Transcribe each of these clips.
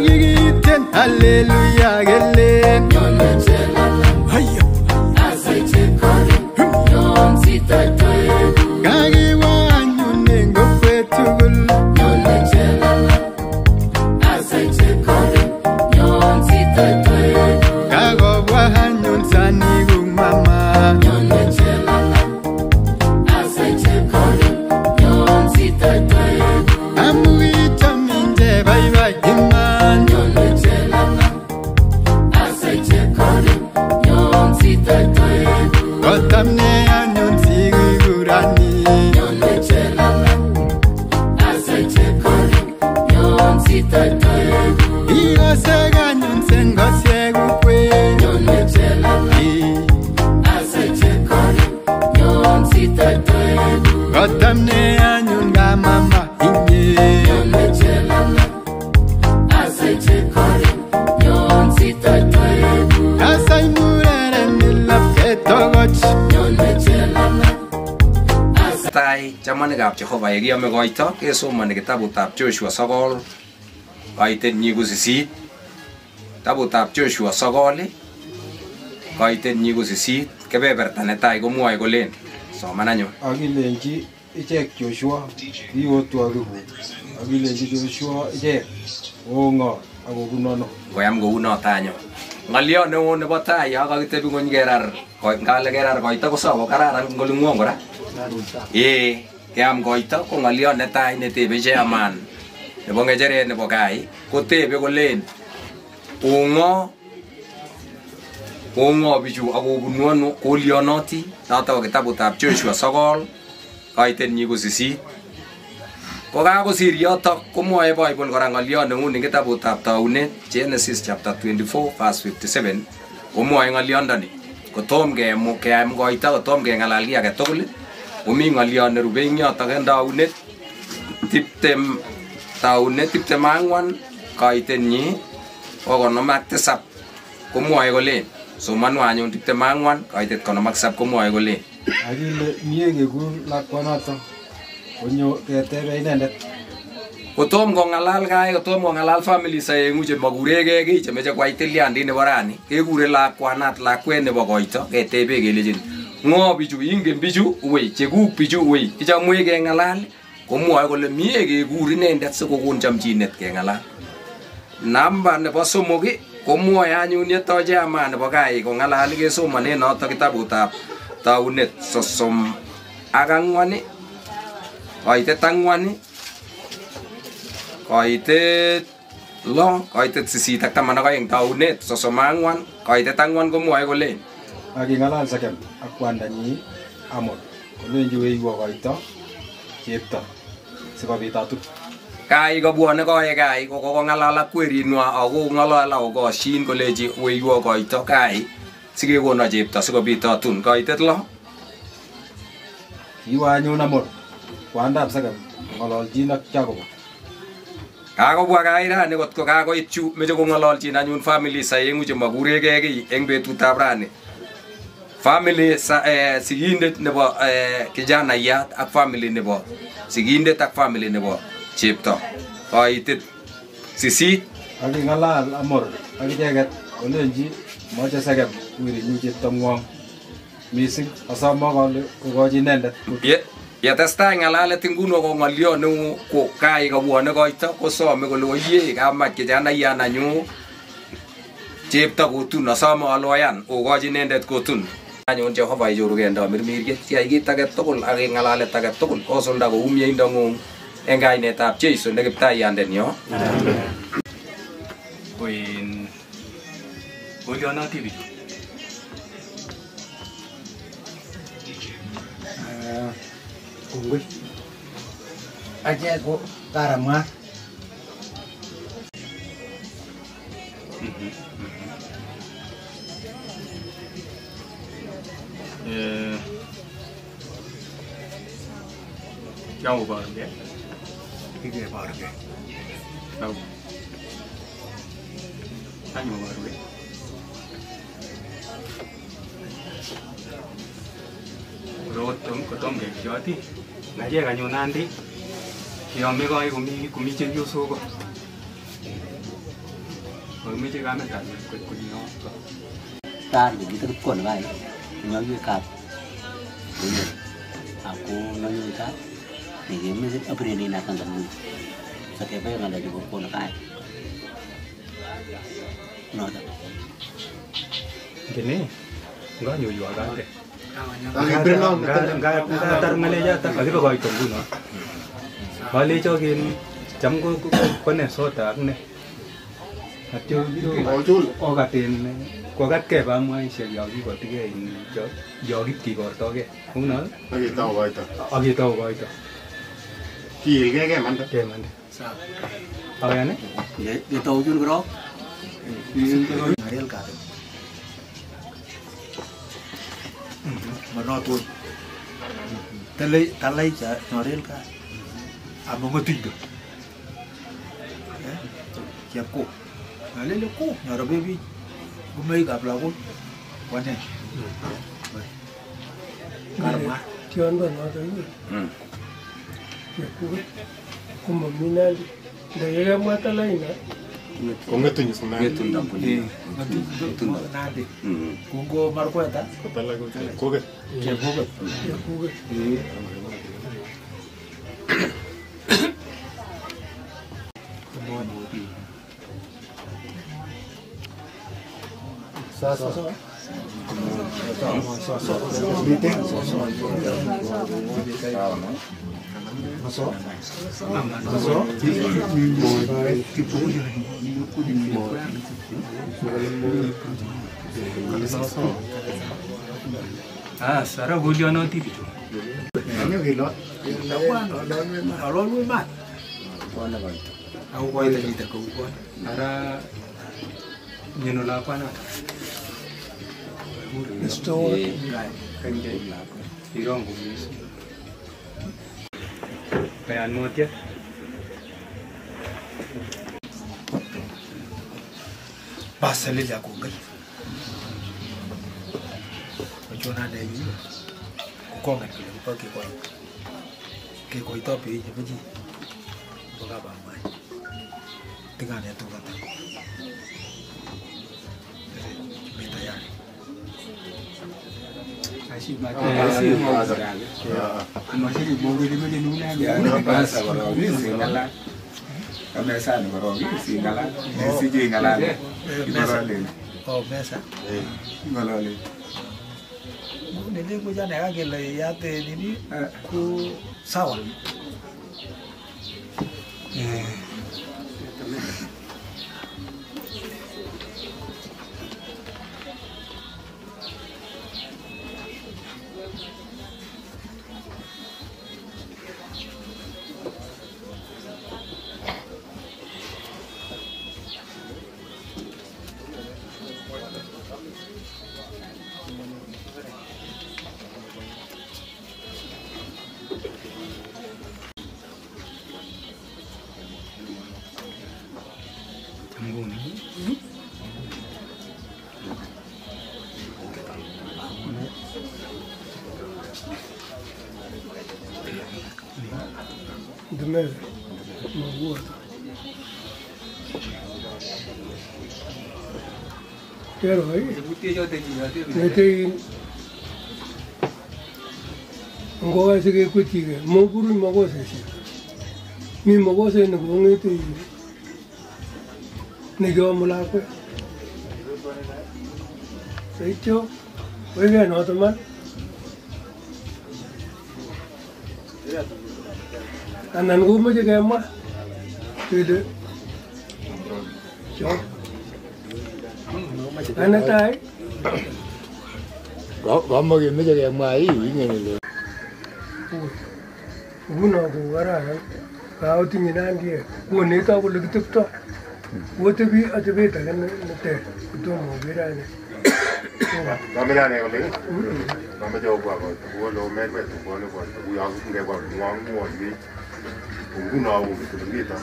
Agigiten hallelujah gelen Nyone chelala Haya Asaite korin Nyon sita toegu Kagiwa anyunengo fetugul Nyone chelala Asaite korin Nyon sita toegu Kagobwa hanyun sanigu mama Nyone chelala Asaite korin Nyon sita toegu Amuita minje bye bye iman Nyone chelala Asaite korin Nyon sita toegu Kotamne anyun sigurani Nyone chelala Asaite korin Nyon sita toegu Igo seganyun sengo segu kwe Nyone chelala Asaite korin Nyon sita toegu Kotamne anyun ga mama inye Nyone chelala Asaite korin Nyon sita toegu Asay murere nilap ketogoch Nyone chelala Tai chamanikab Jehova yekiame koito kesomoni kitabutab Joshua 9 koitenyi ko 8. Kitabutab Joshua 9 koitenyi ko 8 kebeberta netai komwoe kolen soman anyun. Akilenji ichek Joshua kiotwokiku akilenji Joshua ichek ongo akobunono Koyam kounoto anyun. Ng'olyo neo nebo tai yo kakitebi ng'ony kerar ngale kerar koito kosobo kararan ngoling'wong kora. Keam koito ko ng'olyo netai netebe chairman nebo ng'echeret nebo Gai kotebe kolen ongo bichu akobunu ano kolionoti noto ko kitabutab Joshua 9 koitenyi ko 8. Ko kakosir yoto komwoe Bible kora ng'olyo neuni kitabutab Taunet Genesis chapter 24 verse 57 komwoe ng'olyondoni kotom keam koito kotom keng'alal kiy age tugul komi ng'olyo nerube ing yotok en Taunet 24 koitenyi ko 57 komwoe kolen somanu anyun 24 koitet 57 komwoe kolen akile mie kekur lakwanoto konyo ketebe inendet kotom kong'alal Gai kotom kong'alal family saengu chemakuregei kiy chemeche kwai tilyandit nebo rani kekure lakwanat lakwet nebo koito ketebe kelejin ng'o bichu ingen bichu wei chekuk bichu wei ichamwe keng'alal komwoe kole mie kekur inendet sikokon chamchinet keng'alal. Namba nebo 3 komwoe anyun yetoi chairman nebo Gai kong'alal kesomane noto kitabutab Taunet 34 koitet 4 koitet 6 koitet 8 ak 12 Taunet 34 koitet 4 komwoe kolen aking'alal Sekem ak kwandanyi Amon kolenji weiwo koito chepto sikobit atut Gai kobwone koe Gai kokong'alal ak kwerinwa ako ng'alal akokoshin kolechi weiwo koito Gai sikekono chepto sikobit atun koitet 6 kiwo anyun Amon kwandab Sekem ng'ololchin ak Jacob kakobwa Gai rani kotko kakoit chu meche kong'ololchin anyun family saengu chemakuregei kiy eng betutab rani family sigindet nebo kijanayat ak family nebo sigindet ak family nebo chepto koitet 8 aking'alal Amor ak icheket kolenji moche Sekem wirinyu cheptong'wong mising asome kole kokochi inendet yetestai ng'alalet nguno ko ng'olyo neu ko Gai kabwone koito kosome kole oyie kamach kijanayat chepto kotun asome aloyan okochi inendet kotun anyun Jehova ichoruge ndo mirmiriet siyai kit age tugul ak ng'alalet age tugul osulda kou mieindong'ung eng kainetab Jeiso ne Kiptaiyandenyo. Koin olionoti bichu kongoi achek ko karamwa Yang ubarge kike barge tahu hanya ubarge rotom kotom kejoti ngaje kanyo nandi yome koi kumi chepyosok Meche kametab kunyo. Ta thì kita kon vai nó như cặp đúng rồi aku nó như cặp thì cái mới april này là cần tận sẽ cái bây giờ là chụp con cái nó đó cái này enggak nyoyo agak deh. Enggak tar ngaleja tar kali ba goy tunggu no. Bali chogin chấm có này số ta này. Hạt chu o gạt tiền có gắt kẹp ba mươi sẽ giàu đi vào cái chỗ giàu cái kỳ gọi to cái không nói. Agi tao gọi ta. Kỳ cái mình Sao? Tao này. để tàu chu cái đó. Real cả. Mà nó tuôn. Ta lấy chả nó real cả. À mà nggak tinggal. Siap kok. Lấy nó kok nhà rồi baby. Bumay gặp là cũng quan hệ. Karma. Tiyan ba na tayo? Kung magminal, dahil matalay na. Kung ngetunya sebenarnya. Ngetunda punya. Ngetunda. Nanti. Kung go markueta. Katalah koget. Siap koget. Siap koget. Ah, sekarang Julio nanti itu. Ini gila. Kalau lu mat. Aku kau itu kita kau. Ada nyenol apa nak? Gusto. Kanjeng irong kumis. Kayak anu aja. Pasal dia aku gay. Macam mana ni? Kau kan kalau pergi kau itu apa je pergi. Bagaimana mai? Dengan itu kata. Minta ya. Masih mau di mana ni ya? Bahasa kalau ni singgalan. Kami sana kalau ni singgalan. Si singgalan. Singgalan. Oh, biasa. Singgalan. Nili ko jane age le yate nini ku sawal. Dumel. Mabuhat. Pero nete ngoga sige kutige moburu magose si mi magose ne ngete ne go mula ko secho oiga no toman anan go mo je ma tede cho ana tai Có một cái mấy cái máy gì nghe này. Una go gara ka oti minan ki ko ne ta ko lugtuk to wo te bi atbe ta ne te to mo bira ne Kamera này có lấy. Mà bây giờ qua lô mét về tụ qua nó qua tụ áo cũng nghe qua ngoan ngoan đi. Cũng nào cũng tụ đi ta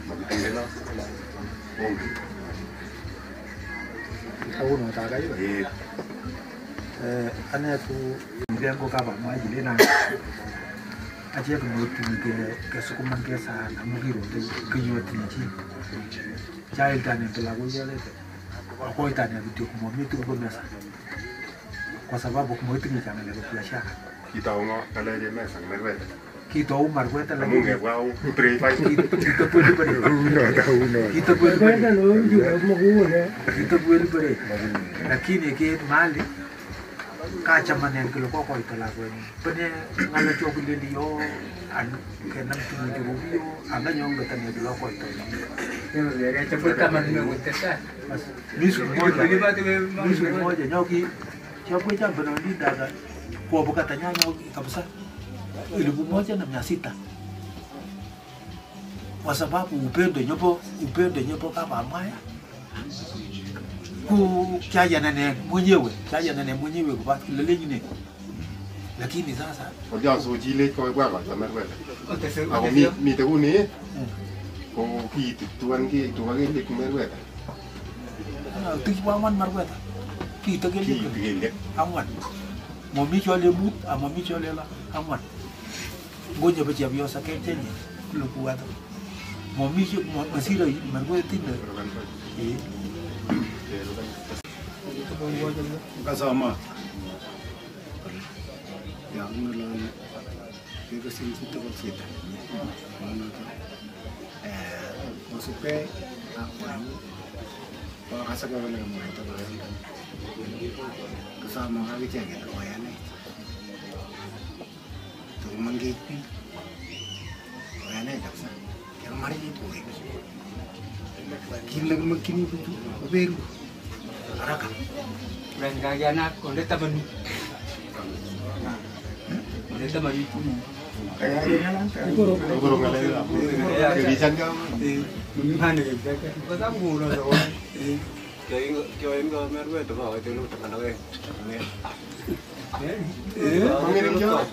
mà cái tiếng nó. Tahu no ta cái. Anh em tu dia ko ka ba mai gì đấy này. achek ngotinye kesukuman ke sana mukirote kinyotinye chi chailtani kila kuyolete akoitani kityo kumwambia tu kwa mesa kwa sababu kumwitinye chama la biashara kitau ngo kaleje mesa merwete kitau marwete la munge kwao utrei kitapweli pare kitapweli kwenda no ndio mguone kitapweli pare lakini ke mali kacha manen kilo ko itala kweni pene ngala chokulendi yo an kenam tuju yo anga nyonga tane kilo ko itala misu moja nyoki chapo jambo na ndada kwa bukata nyanya kabisa 1,600 kwa sababu upendo nyopo kama maya kuchaja nane mwenyewe kwa lele nyingine lakini sasa Oja so jile ko kwa kwa merwete ako mi te uni ko kiti tuan ki merwete tikwa man marwete kita gele angwan momi chole mut momi chole la angwan ngoja bachi abiosa kentenye kulokuwa momi masira marwete tinde kasama yang ngelon kita sini situ bersih mana tu masuknya apa kalau rasa kalau lagi mau itu kasama lagi cek itu ya nih tu manggiti ya nih tak sah yang mari itu kini makin itu baru Araka. Dan kaya anak, onde taman. Onde taman itu. Kaya dia lantai. Burung ada lah. Kebisan kau. Mana kita? Pasal mula orang. Kau enggak merwe tu bawa itu lu tekan lagi. Mengirim jauh.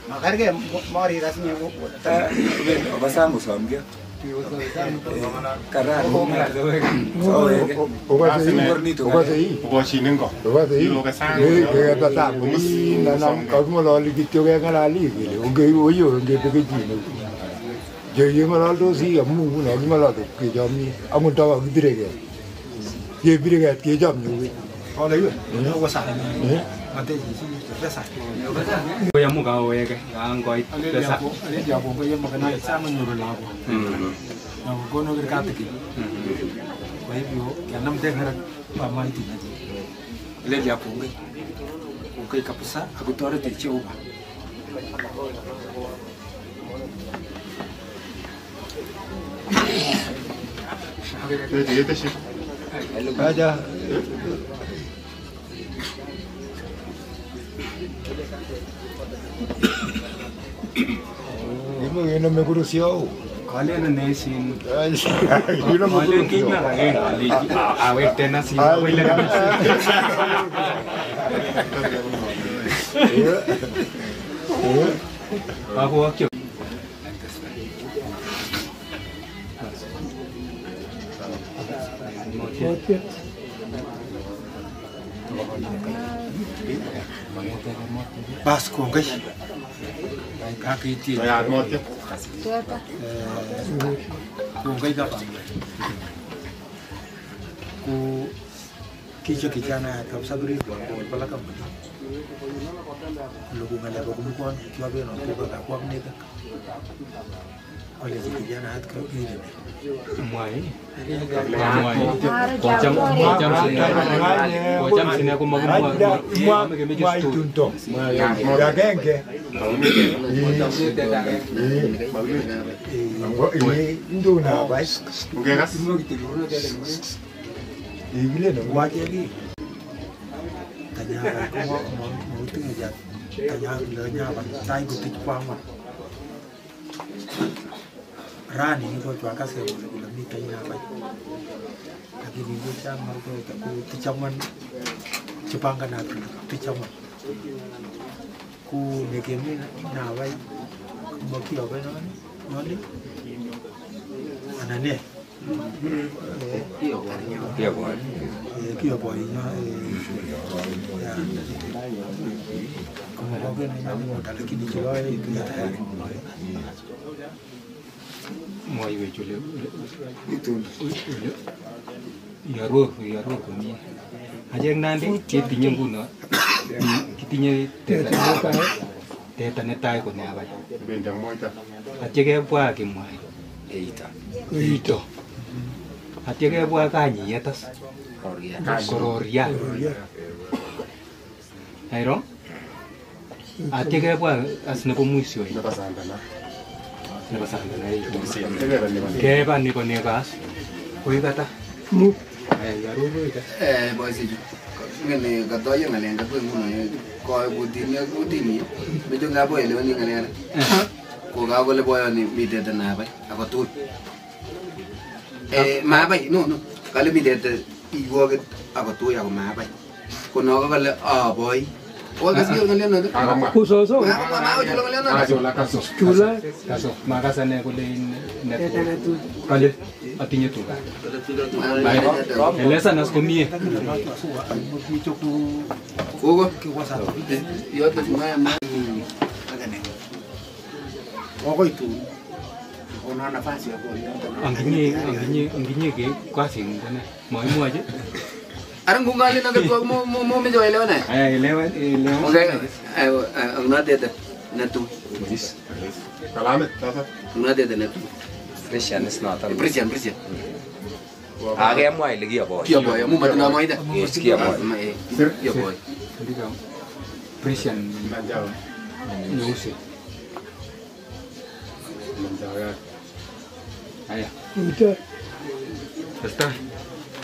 Makar ke mari rasanya bu. Bahasa Muslim dia. Karena Oba sinin ko. Ilo ka sa. Kaya tata ni nanam kau malah lagi tiga kali gile. Unggai oyo unggai pergi ni. Jadi malah tu si amu nak malah tu kerja ni. Amu tahu kita ke. Dia pergi kerja ni. Có lấy rồi, nó có sải này. Mà tên gì rất sải. Bây giờ mua cái ôi cái, ăn coi rất sải. Lấy giờ bộ bây giờ một cái này sao mà nhiều rồi làm. Nó có nó cái cá tịch. Vậy biểu cái năm tên hay là mà thì là gì? Lấy giờ bộ cái cặp sa, aku tahu ada tiga coba. Dia tu sih. Aja. Ini yang nama guru siau. Kalian ni sin. Ini nama Kalian guru kita lagi. Awet tenas sin. Aku waktu. Pas con cái tiền Saya mau dia. con cái gặp cô khi cho kỳ cha này thập sabri của cô là cầm lúc mà lại có con cho bên nó có cả quan này cơ oleh si kỳ cha này có cái gì Ngoài. Jam sini aku mau Mai tuntung. Ya gengke. Ini itu nak baik. Mungkin kan? Ini le qua chơi đi tanya aku mau tu aja tanya lenya bantai ku tik pa ma rani ni ko chwa ka se ko ni tanya ba lagi ni ko cha mar ko ta ku tichaman Jepang kan aku tichaman ku ne ke ni na ba mo ki ba no ni anane Kiyopoi. Kiyopoi lakini mwaiwech ole iaror komie. Achek Nandi ketinye nguno kitinye teta netai ko neabai. Atye kebwa Kimwai Eito. Atye kebwa Kanyiyet as Kororia. Airo? Atye kebwa as nebo mwisho nebo Sandana keba nebo Negas koi kata mu yaruruita boisichu ngene katoyo ng'alek ko nguno ko kutini mejo ngabo elewani ng'alek ko ka kole boyoni mitete nabai akotut mabai no kale mitete iwoget akotui ako mabai ko no kale boy o kasio ng'alek no kusoso chula makasane kule netu kale atinye tuga eleza nas komie Hugo yote mama wakoitu una nafasi ya anginye ke kasi ngone moimwaje arang ngungali na ko mo mejo elewana elewa okay unadete netu Kalamet sasa. unadete netu Christian is not a Christian akemwa ile kiyopoi. Kiyopoi amu matuna moida Kiyopoi. Kiyopoi ndika Christian nyeusi haya uta basta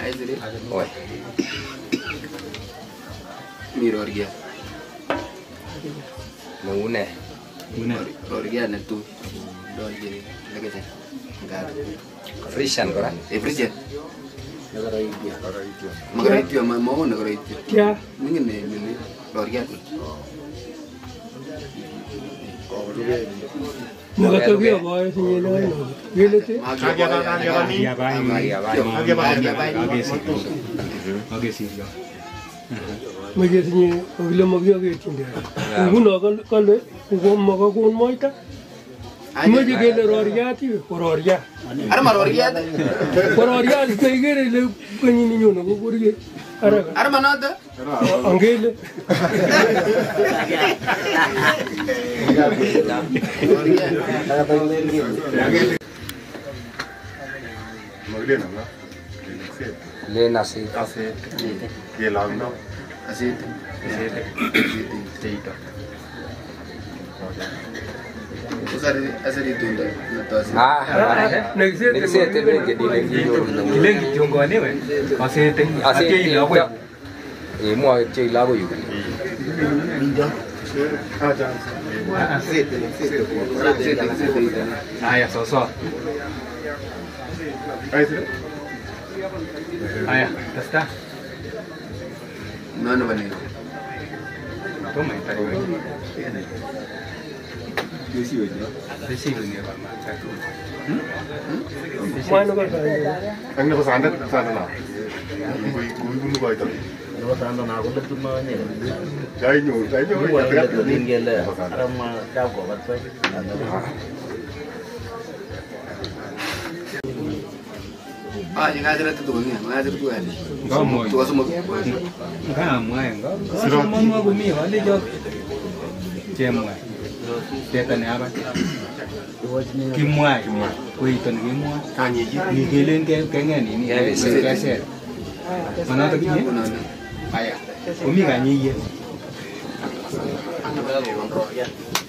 aizire Oi. miroria Nune. roria netu doje legete ngara Christian kora. Christian Magaraitio mau Magaraitio. kya Mingine roria nakatokea boy sinyena no gelete mage sinye ogile magyo getinde nguno kale ko maga kun moita mage gele roriati kororia Ara maroria kororia tegere le kanyini nyono ko kurige ara Ara manada angele Magdalena nga. Lena si. Gelang no. asit teito asari tunda natasi Negisete mengi dilengi yoro. kilengi jongone we asete Asete ilakwe mwa che ilago yu. haya soso haya basta Mana bane toma itari desi ni ba ma mano ka Ang napasandat sana na. Kuy bunu ba ito? Napasandat na ako dito mga niya. Dahil nyo. Wala dito din gila. Aram daw ko bat pa. yang ada tu ni, ada tu ni. Ngamo. Tu semua. Ngamo ngamo. Mama gumi wale jo. Jemwa. Teta ni apa? Kimwai. Kuiton kimwai. Kanyeji. Ni kelen kengen ini kese. Mana tu ni? Ayah. Umi kanyi ye.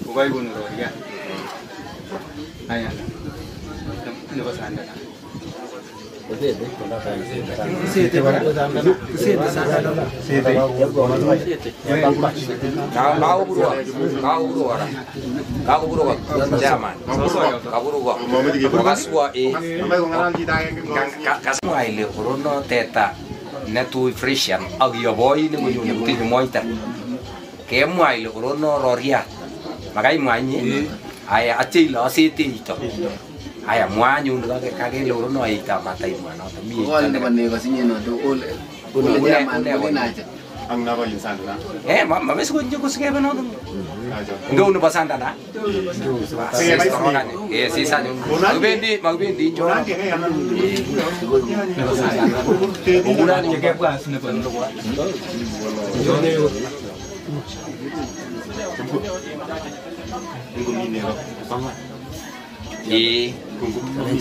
Bukai pun roya. Ayah. Ni pasanda. Sete bara. Sete sana. Sete. Kau buru zaman. Kau buru kaswa kaswa ile korono teta netu Christian agio boy ni mo yun tin moita. Kemwa ile korono roria. Makai manye aya atila sete ito. Aya mwanyu ndo kage loro no ita matai mwana to mi. Wala ne bane ko sinye no to ole. Ole jaman ole naje. Ang naba yung sandra. Mabes ko nyo kusige ba no? Ndo no pasanda na. Si sa nyo. Magbendi nyo. Bulan jaga pas na pa.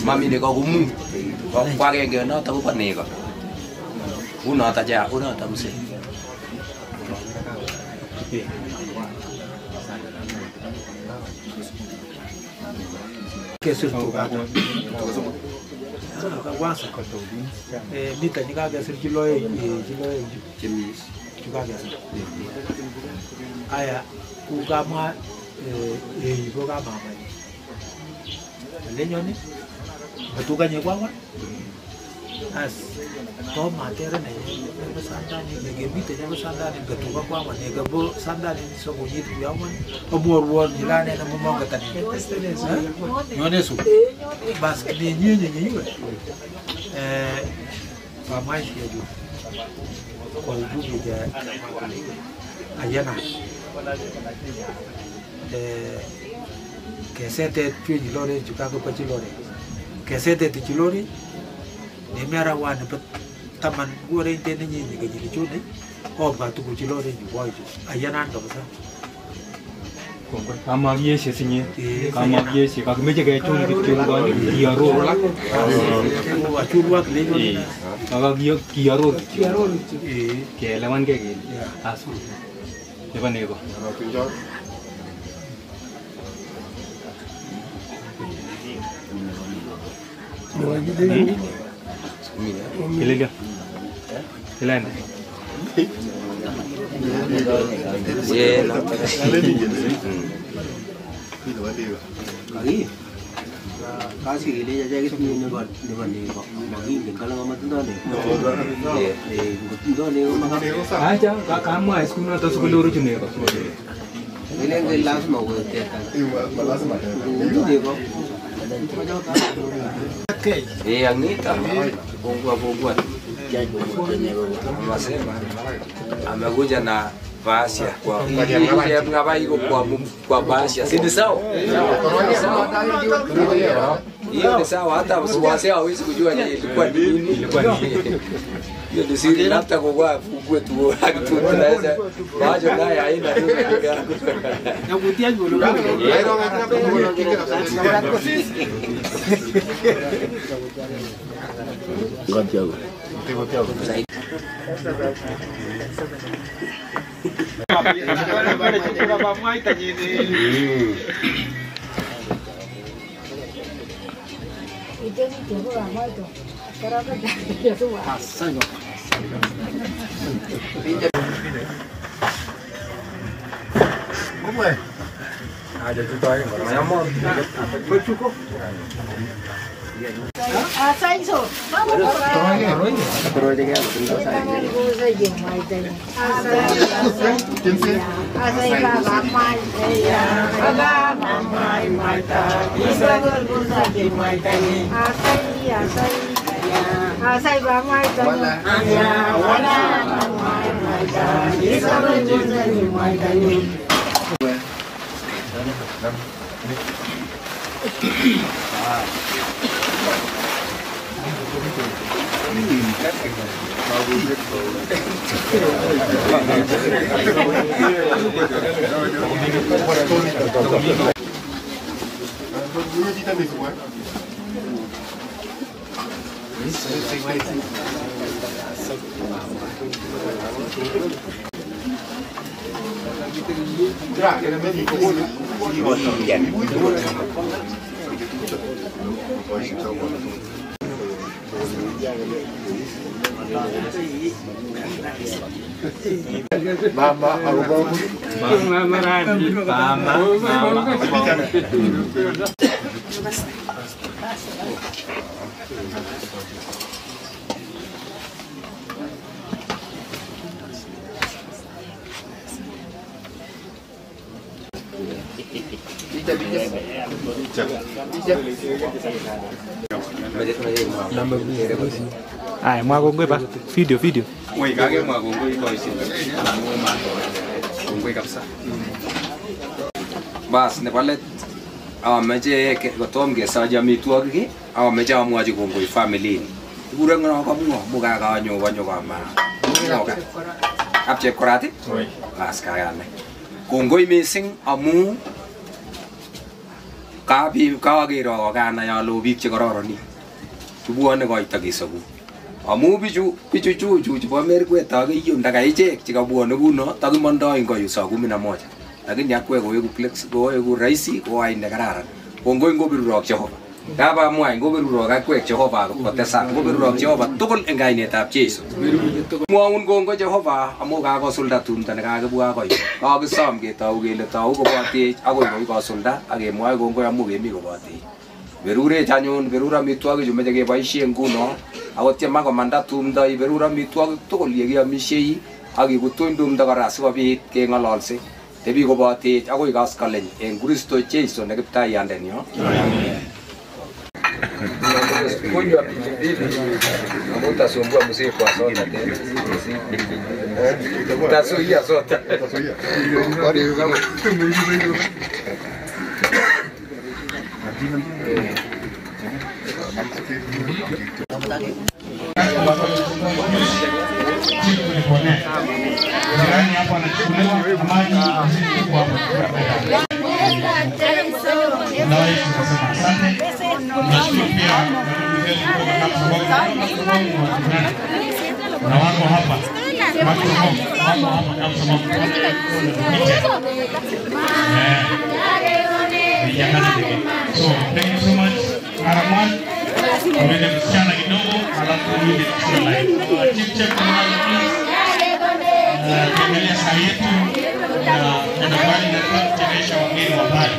Mami ne ko gumu. Kwa ge no ta ko ne ko. Uno ta ja, uno ta mse. Kesur tu kago. Wasa koto. Nita ni kaga sir jiloy jemis juga biasa. Aya ku gama ibu gama apa? Lenyoni betukan je kuat. As to materi ni bersandar ni begini tu bersandar ni betukan kuat ni gabo sandar ni sebunyi tu yang mana umur jalan ni nama mau kata ni. Nyoni su. Bas ni juga. Pamai dia juga. Kalau itu dia ayana. Kesete tu jilore juga ke pecilore. Kesete tu jilore. Ni merawan taman goreng tene ni ke jadi curi. Oh batu jilore juga itu. Ayana tu besar. Kama biasa sini, kama biasa. Kalau macam kayak curi kan, kiaro lah. Curi lagi. Kalau kiaro, kayak lawan kayak gini. Asu. Siapa nih kok? Kilian, kilian. Kasih dia jadi semua ni buat ni bagi kalau amat tu ni. Tu ni macam. Aja, kamu sekolah atau sekolah lurus ni kok. Ini yang langsung mau kita. Itu dia kok. Yang ni tak. Buat. Amekuja na Vasia kwa mngabai kwa Vasia, si ni sawa? Hiyo ni sawa, hata Vasia hawezi kujua ni ilikuwa nini. Hiyo ni siri, labda kwa fukwe tu tunaweza baadhi naye haina na kutia juu. Ngoja. Ada juga yang mau bercukup. Asai so. Terus dia Asai baba mai ya. Baba mai mai ta. Isagol bursa di mai tani. Asai baba mai ta. Ya wala mai ta. Isagol bursa di mai tani. Mama, Ai mwa kongoi ba video. Woi kage mwa kongoi koisin. Kongoi kabisa. Bas nebo let amache kotom kesachi amitwogik amache amwochi kongoi family. Ikure ngono kamwo muka kanyo kama. Kap chepkorati? Bas kayane. Kongoi missing amu kagero kana ya lo biik che kororoni. Tubwone koita kesobu. Amu bichu chebo Merkwet takiyo ndaka ichek chikabwone kuno takimondoi ngoyu saa 11. Lakini yakwe koweku flex koweku rahisi koai nekararan. Kongoi ngobirurok Jehova. Kaba mwai ngobirurok akwek Jehova kotesak ngobirurok Jehova tugul eng kainetab Jesu. Mwaun kongoi Jehova amu kakosulda tumdo nekakibwa koyo. Kakisom ketou kele tou kobotech akoi koi kosulda akemwoi kongoi amu kemi kobotech. Berurech anyun berur amitwogik chu meche keboisie nguno akot yema komanda tumdo iberur amitwogik tugul yekiamisiei akikutuny tumdo kora sikobit keng'ololse. Tebi kobotech akoi koskoleny eng Kristo Jesu ne Kiptaiyandenyo. Kunywa pilipili utasumbua mzee kwa soda tena. Utasuia soda. Jirani hapa anachukuliwa maji naweza kusema asante. Nashukuru pia na wako hapa so thank you so much Araman. Mbele msichana kidogo alafu rudi kwa live. Chief tumelia saa yetu na nafasi na kutekeleza wageni wa mbali.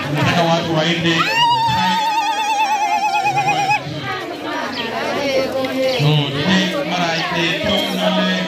Tunataka watu waende so today mara ite tongale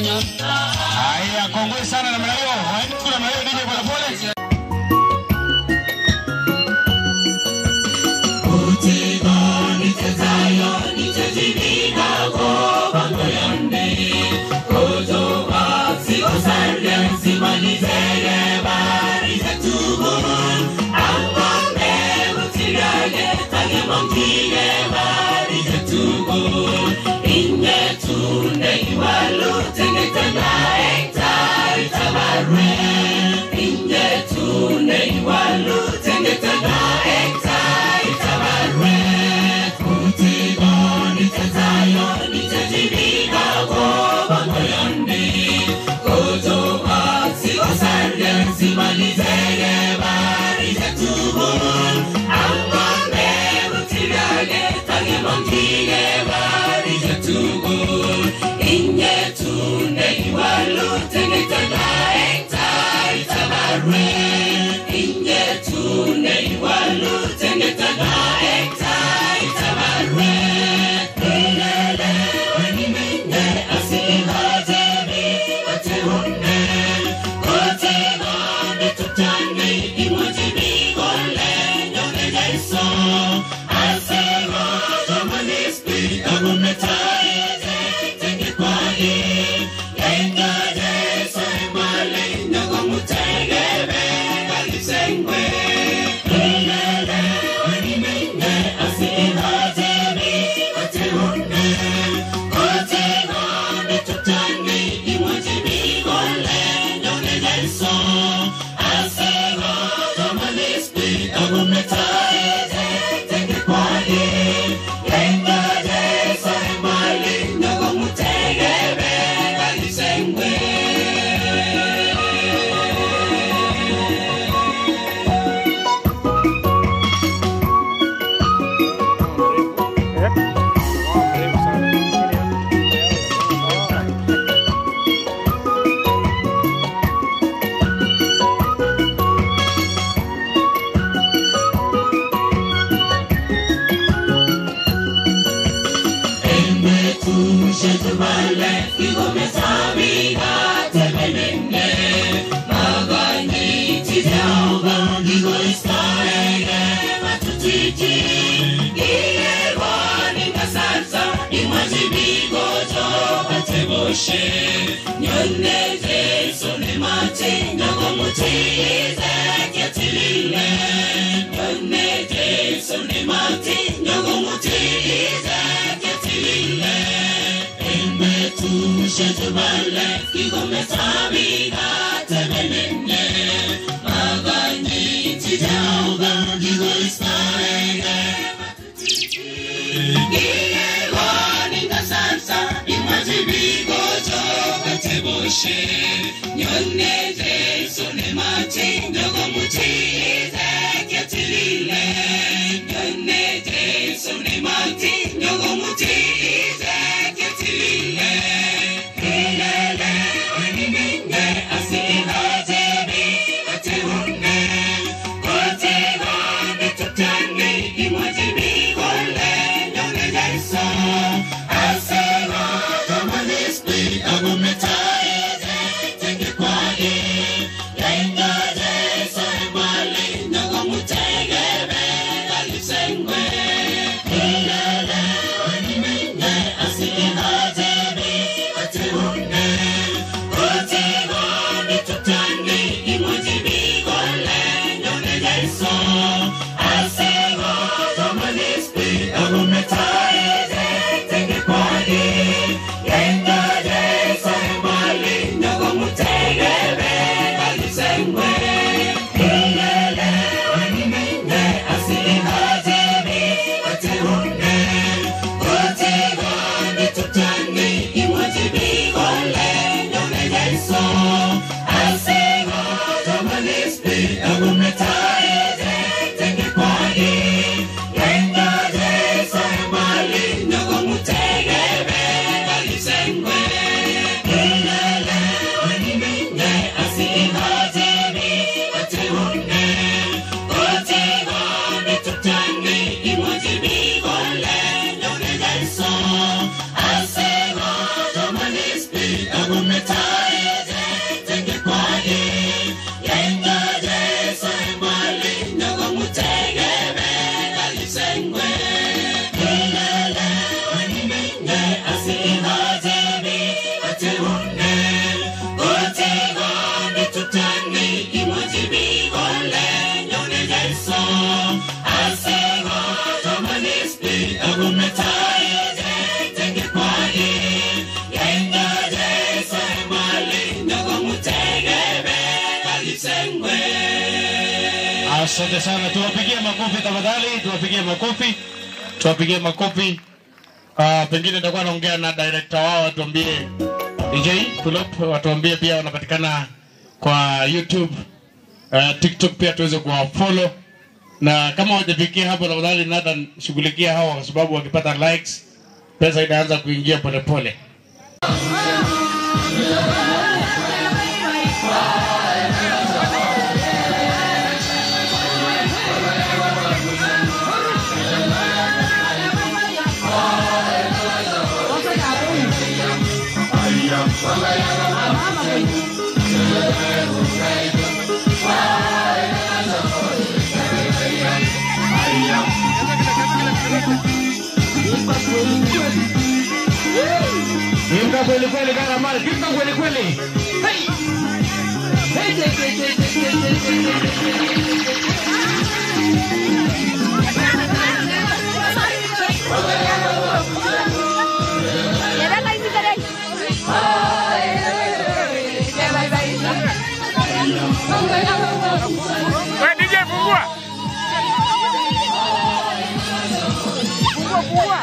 Haya, kongwe sana namna hiyo. Kuna namna hiyo DJ pole pole. Utiba nitazayo nitajibina kwa bango yande. Kozo basi kusarya simalizele bari zatubu. Amame utirage tage mongile bari zatubu. Inge tunde iwalu tenge tanga ekta itabarwe. Asante sana, tuwapigie makofi tafadhali, tuwapigie makofi. Pengine nitakuwa naongea na director wao atuambie DJ pull up, watuambie pia wanapatikana kwa YouTube, TikTok pia tuweze kuwafollow, na kama wajafikia hapo na wadhani nada shughulikia hawa, kwa sababu wakipata likes pesa inaanza kuingia polepole. Imba kweli kweli kana mali, imba kweli kweli. Hey. DJ fungua. Fungua.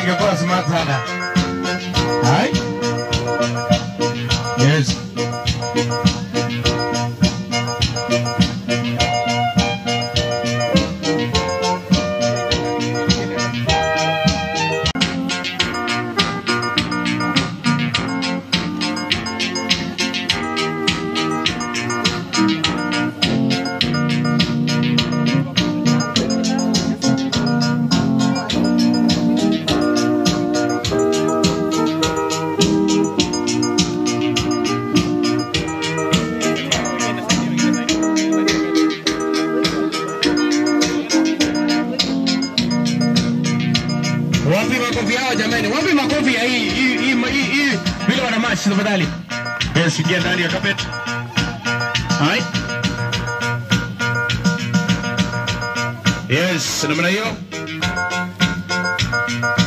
Ingekuwa smart sana. Hai? Yes. Tafadhali. Yes, ingia ndani ya carpet. Hai. Yes, namna hiyo.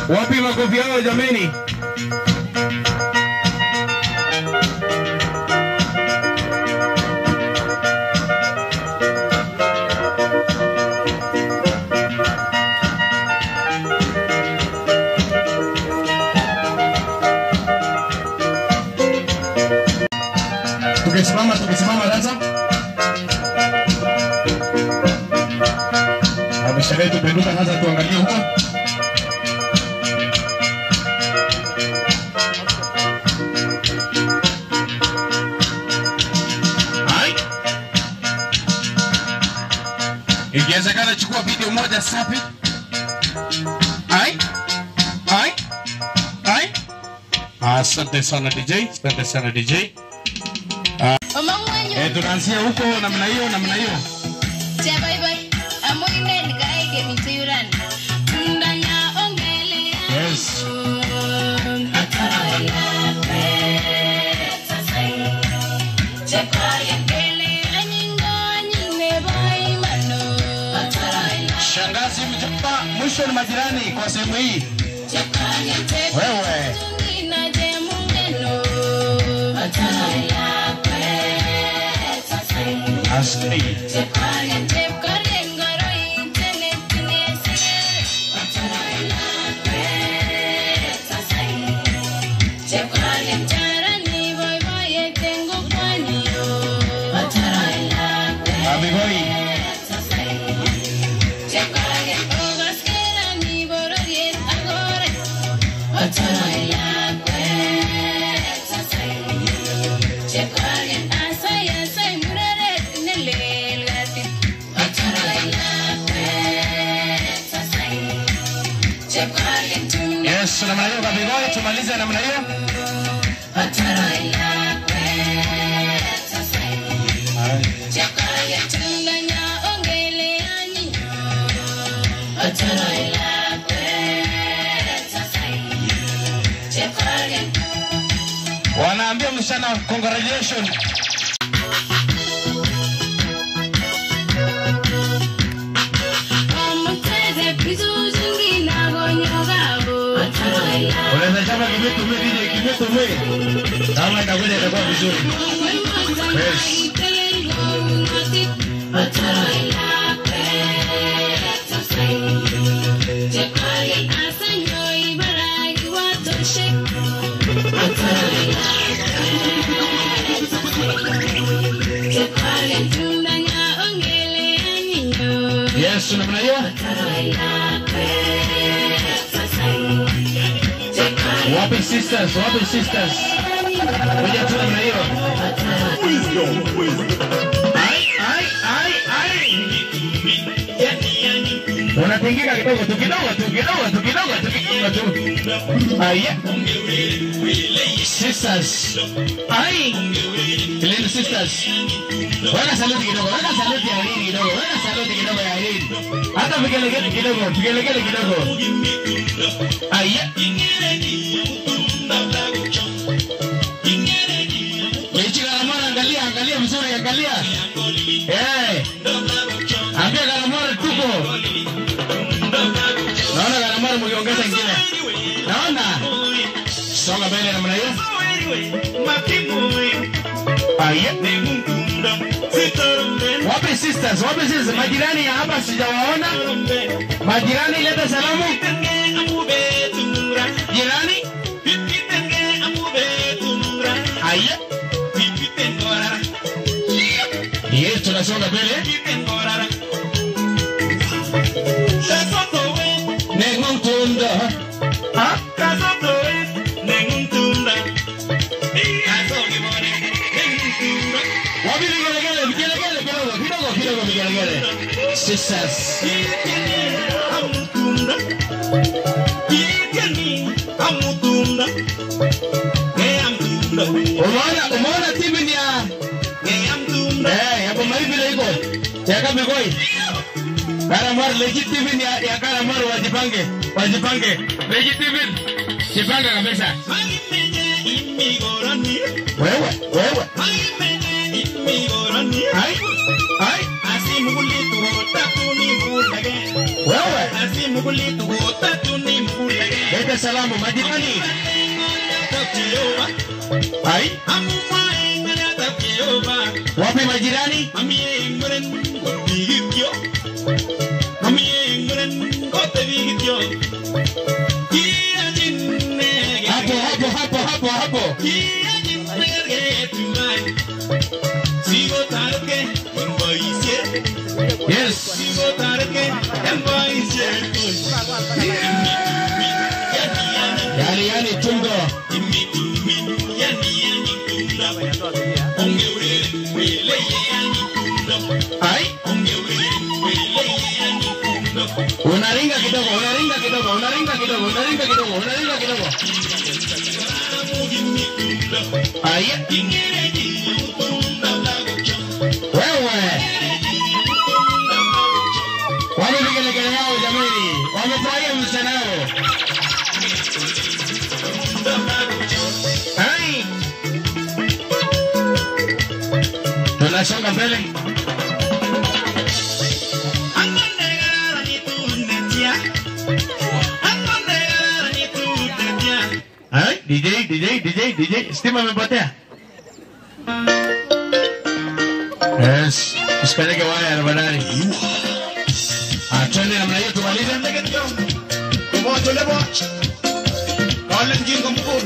Wapi makofi yao jameni? Tukisimama sasa. Sherehe tupenduka sasa, tuangalie huko. Hai. Ikiwezekana chukua video moja safi. Hai. Hai. Hai. Asante sana DJ, asante sana DJ. Tunaanzia huko namna hiyo, namna hiyo. Yes. Shangazi mjomba, mwisho ni majirani kwa sehemu hii. Wewe. Asli. Yes, namna hiyo Kabigoi, tumalize namna hiyo. Wanaambia msichana congratulations. Unaweza chapa kimetu mwe. Kama itakuja itakuwa vizuri. Yes. Yes, namna hiyo. Wapi sisters? Ngoja tu namna hiyo. Ai. Unatingika kidogo tu. Aya. Sisters. Ai. Little sisters. Weka saluti kidogo. Ya Irene kidogo. Hata vigelegele kidogo. Aya. Angalia vizuri, angalia. Ambia Garamara tuko. Naona Garamara mkiongeza ingine. Naona. Songa mbele namna hiyo. Aya. Wapi sisters? Majirani ya hapa sijawaona. Majirani leta salamu. Jirani. Aya. Yes, tunasonga mbele. Nengumtunda. Ha? Nengumtunda. Wapi vigelegele. Sisters. Umeona timu ni ya hapo maribi iko. Ya Kabigoi. Garamara legitimate ya Garamara wajipange. Legitimate. Jipanga kabisa. Wewe. Ai. Wewe. Leta salamu majirani. Ai. Wapi majirani? Hapo. Yes. Yani tungo. Ai. Unaringa kidogo. Ai. Wewe. Wale vigelegele yao jamani. Wamefurahia msichana wao. Ai. Tunasonga mbele. Hai, DJ, stima imepotea. Yes, usikanyage waya ya bandari. Twende namna hiyo tumalize ndege kidogo. Umoja lebo. Kale mjinga mkuu.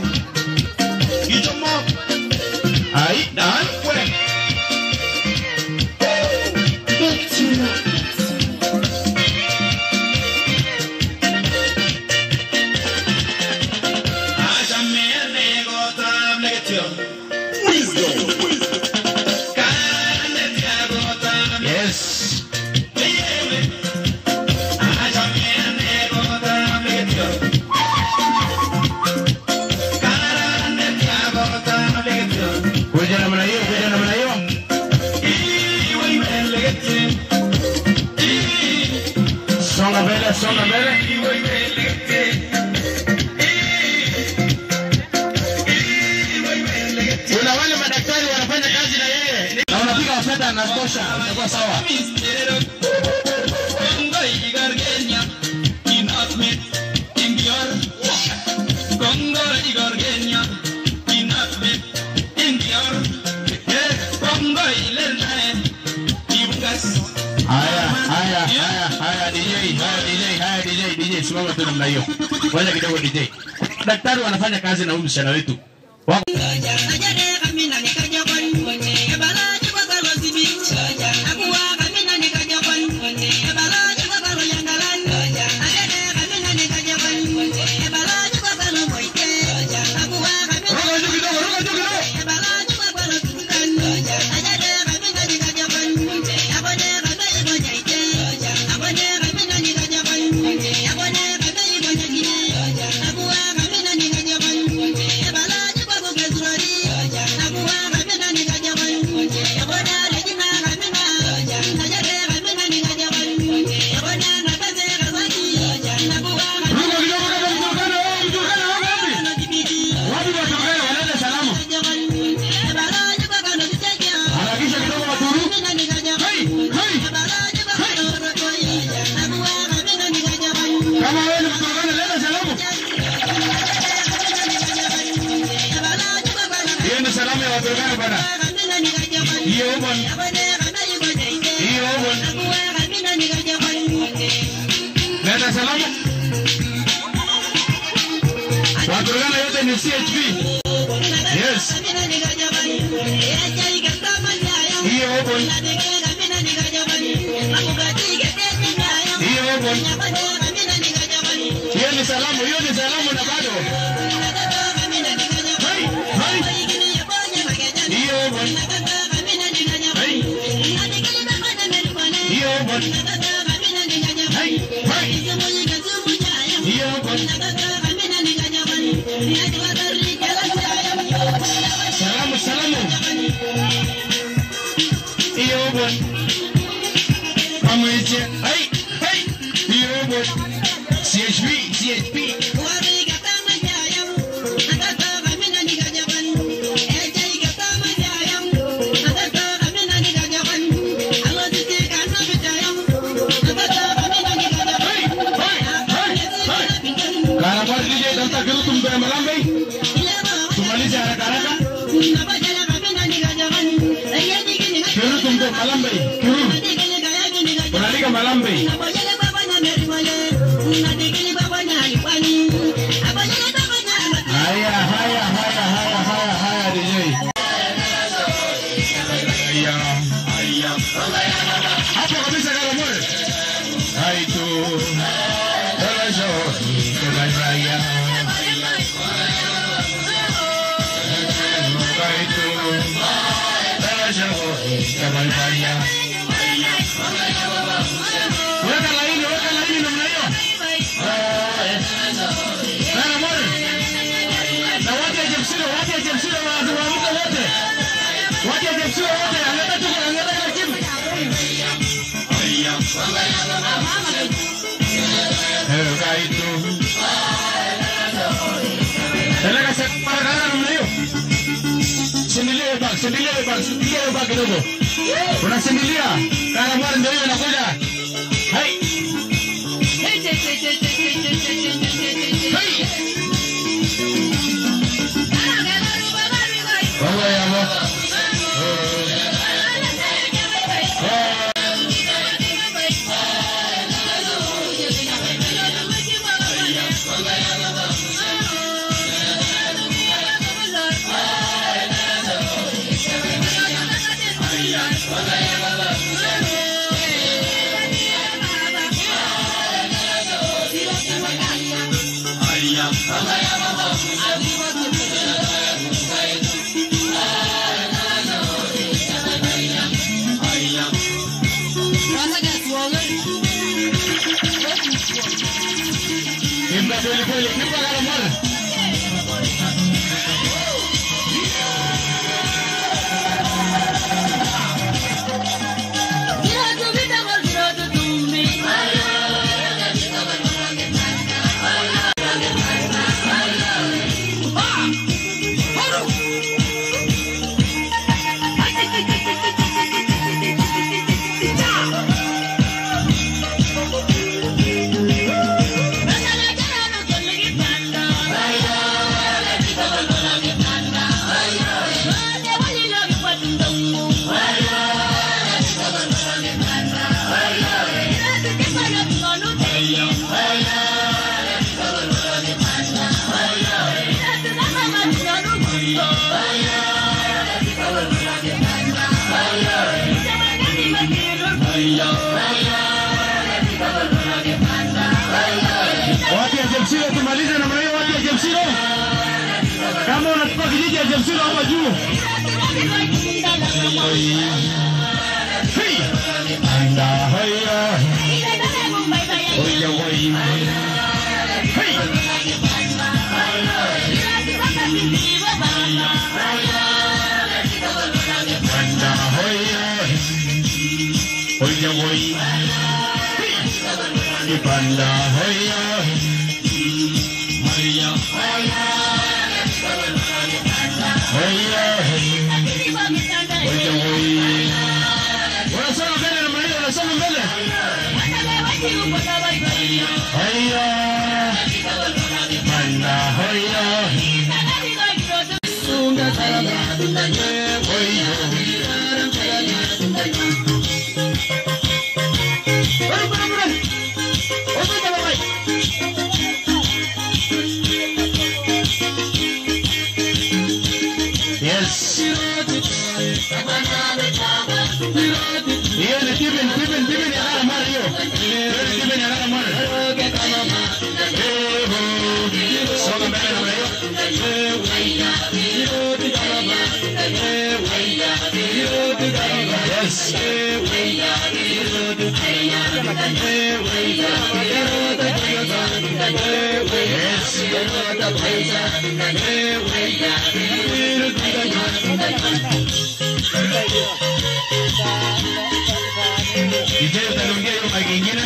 tosha, itakuwa sawa. DJ, simama tu namna hiyo. Ngoja kidogo DJ. Daktari wanafanya kazi na huyu msichana wetu. Nenda salamu. Waturugana yote ni CHP. Yes. Hiyo open. Hiyo open. Hiyo ni salamu na bado. Hai. Hiyo open. Hai. Hiyo open. Hai. Hai. Hiyo open. Salamu. Hiyo open. Kama hicho. Hai. Hiyo open. CHP. Malambei, tumalize haraka. Kiru tumko Malambei, kiru. Unalika Malambei. Haya DJ. Hapo kabisa kama mwe. Hai tu. Hello. Raya. Weka laini namna hiyo. Sana mwana. Na watu ya Jepsiro waamuka wote. Watu ya Jepsiro wote angata kimu. Kaitu. Teleka separa namna hiyo. Sindilia bag kidogo. Unasindilia. Kana mwana ndio anakuja. Hai. Baba ya baba. Ah! wa kijiji ya Jamsura hapa juu. Hey! Anda haya. Oya woi. Hey! Anda haya. Oya woi. Anda haya. Maria haya. Haya. Oya woi. Wanasema mbele na mbele, wanasema mbele. Haya. Manda haya. Sunga kalala. Haya. Yes. Iya, Tiben ya nada más yo. Tiben ya nada más. Songa mbele na mbele. Yes. DJ utaongea hiyo mic nyingine.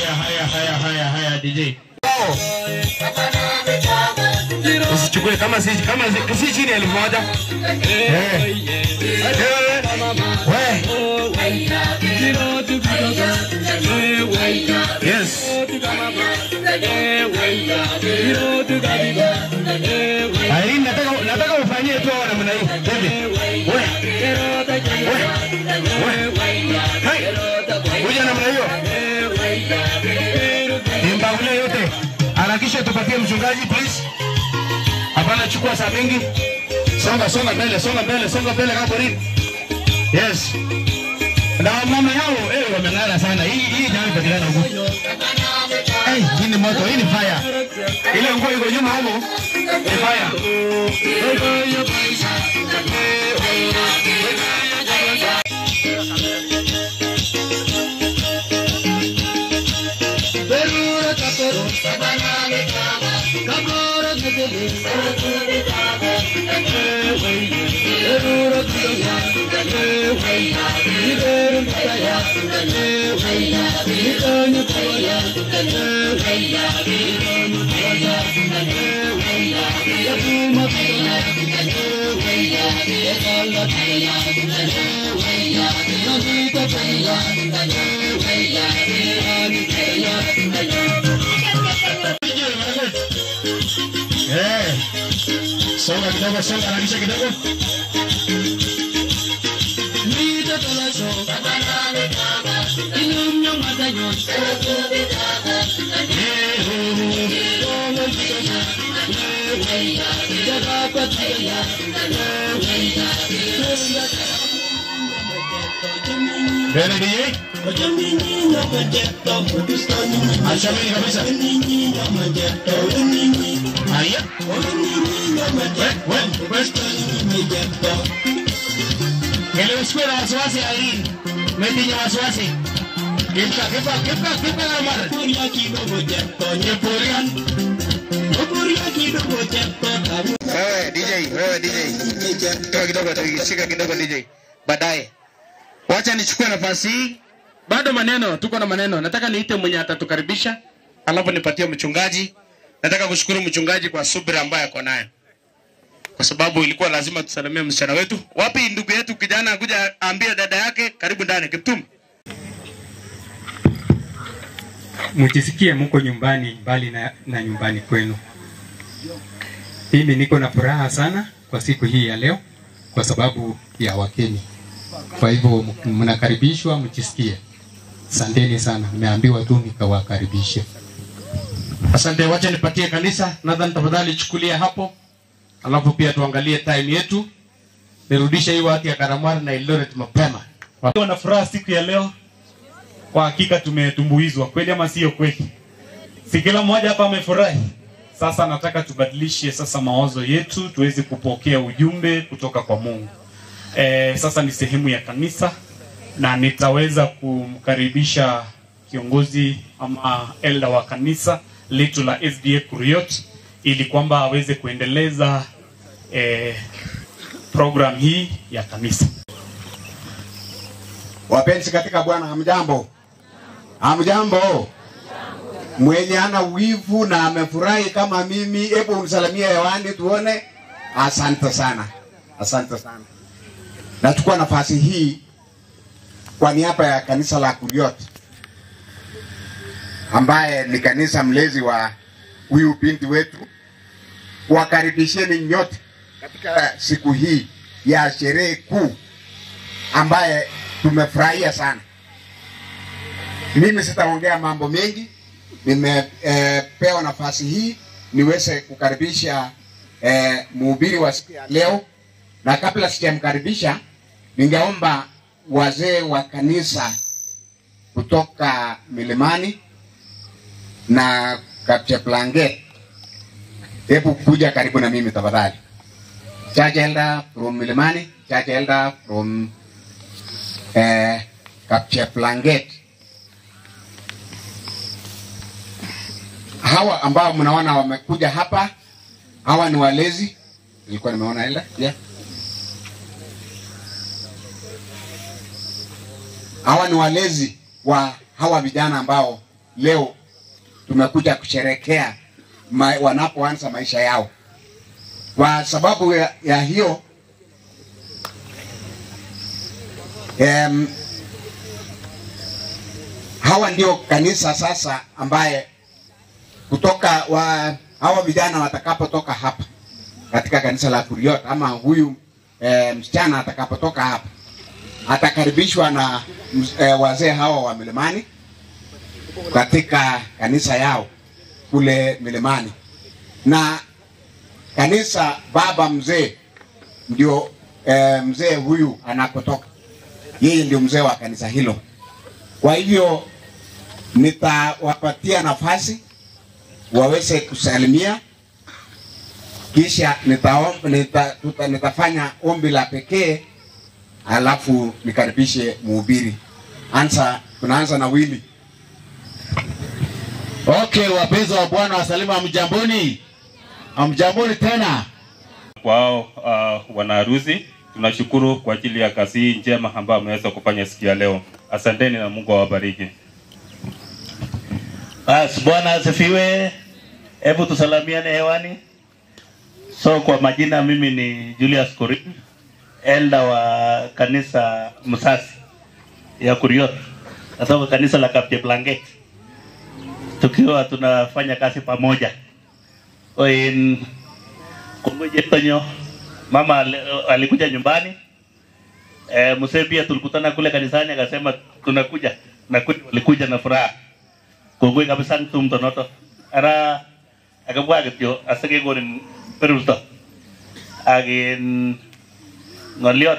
Haya DJ. Usichukue kama si chini ya 1000. Yes. Irene, nataka ufanyie tu namna hii. Kuja namna hiyo. Nimbagule yote. Harakisha tupatie mchungaji please. Hapana chukua saa mingi. Songa mbele hapo rini. Yes. Na mama yao wameng'ara sana. Hii jamii patikana huko. Hii ni moto, hii ni fire. Ile nguo iko nyuma hapo. Ni fire. Songa kidogo, harakisha kidogo. Bene DJ. Achameni kabisa. Haya. Ele usiwe na wasiwasi Irene. Metinya wasiwasi. Kipa na mara. Wewe DJ. Toa kidogo, shika kidogo DJ. Baadaye. Wacha nichukue nafasi hii. Bado maneno, tuko na maneno. Nataka niite mwenye atatukaribisha, alafu nipatie mchungaji. Nataka kushukuru mchungaji kwa subira ambayo ako nayo. Kwa sababu ilikuwa lazima tusalimie msichana wetu. Wapi ndugu yetu kijana kuja aambie dada yake karibu ndani Kiptum. mjisikie mko nyumbani mbali na nyumbani kwenu. Mimi niko na furaha sana kwa siku hii ya leo kwa sababu ya wageni. Kwa hivyo mnakaribishwa, mjisikie. Asanteni sana. Nimeambiwa tu nikawakaribishe. Asante, wacha nipatie kanisa. Nathan, tafadhali chukulia hapo. Alafu pia tuangalie time yetu. Nirudishe hii watu ya Karamar na Eldoret mapema. Wana furaha siku ya leo. Kwa hakika tumetumbuizwa. Kweli ama sio kweli? Si kila mmoja hapa amefurahi. Sasa nataka tubadilishe sasa mawazo yetu tuweze kupokea ujumbe kutoka kwa Mungu. Sasa ni sehemu ya kanisa na nitaweza kumkaribisha kiongozi ama elder wa kanisa letu la SDA Kuriot ili kwamba aweze kuendeleza program hii ya kanisa. Wapenzi katika Bwana, hamjambo? Hamjambo? Mwenye ana wivu na amefurahi kama mimi, hebu unisalimie hewani tuone. Asante sana. Asante sana. Nachukua nafasi hii kwa niaba ya kanisa la Kuriot ambaye ni kanisa mlezi wa huyu binti wetu, kuwakaribisheni nyote katika siku hii ya sherehe kuu ambaye tumefurahia sana. Mimi sitaongea mambo mengi, nimepewa nafasi hii niweze kukaribisha mhubiri wa siku ya leo, na kabla sijamkaribisha ningeomba wazee wa kanisa kutoka Milimani na Kapcheplanget, hebu kuja karibu na mimi tafadhali. Church elder from Milimani, church elder from Kapcheplanget. Hawa ambao mnaona wamekuja hapa, hawa ni walezi. Nilikuwa nimeona elder, yeah. Hawa ni walezi wa hawa vijana ambao leo tumekuja kusherekea wanapoanza maisha yao. Kwa sababu ya hiyo hawa ndio kanisa sasa ambaye kutoka hawa vijana watakapotoka hapa katika kanisa la Kuriot, ama huyu msichana atakapotoka hapa atakaribishwa na wazee hawa wa Milimani katika kanisa yao kule Milimani, na kanisa baba mzee ndio mzee huyu anakotoka, yeye ndio mzee wa kanisa hilo. Kwa hivyo nitawapatia nafasi waweze kusalimia, kisha nitafanya ombi la pekee, alafu nikaribishe mhubiri. Tunaanza na Willy. Okay, wapenzi wa Bwana, wasalimu, hamjamboni? Hamjamboni tena. Kwao wanaharusi, tunashukuru kwa ajili ya kazi hii njema ambayo ameweza kufanya siku ya leo. Asanteni na Mungu awabariki. Bwana asifiwe. Hebu tusalamiane hewani. So kwa majina mimi ni Julius Korin, elder wa kanisa Musasi ya Kuriot, kutoka kanisa la Kapcheplanget. Tukiwa tunafanya kazi pamoja. Kungoje tonyo mama alikuja nyumbani. Mzee pia tulikutana kule kanisani akasema tunakuja, na kweli walikuja na furaha. Kongoi kabisa mtonoto. Ara akabwa kityo asake gorin perulto. Agin ngaliot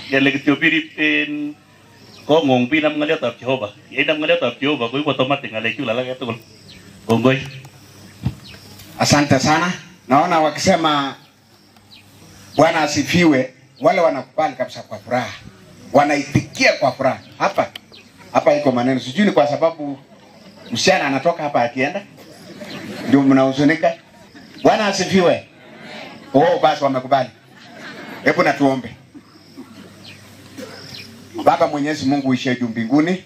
yale kityo piripin ko ngong pinam ngaliot ab Jehova. Yainam ngaliot ab Jehova ko automatic ngalechu lalaka tukul. Kongoi. Asante sana. Naona wakisema Bwana asifiwe, wale wanakubali kabisa kwa furaha. Wanaitikia kwa furaha. Hapa iko maneno. Sijui ni kwa sababu msichana anatoka hapa akienda ndio mnahuzunika. Bwana asifiwe. Basi wamekubali. Hebu na tuombe. Baba Mwenyezi Mungu uishiye juu mbinguni,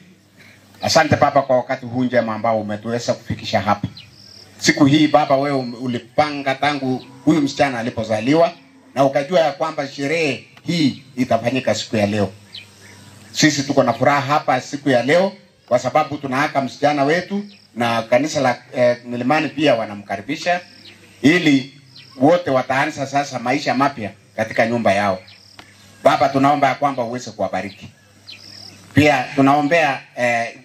asante Baba kwa wakati huu njema ambao umetuweza kufikisha hapa. Siku hii Baba, wewe ulipanga tangu huyu msichana alipozaliwa, na ukajua ya kwamba sherehe hii itafanyika siku ya leo. Sisi tuko na furaha hapa siku ya leo kwa sababu tunaweka msichana wetu na kanisa la Milimani pia wanamkaribisha, ili wote wataanza sasa maisha mapya katika nyumba yao. Baba, tunaomba ya kwamba uweze kuwabariki. Pia tunaombea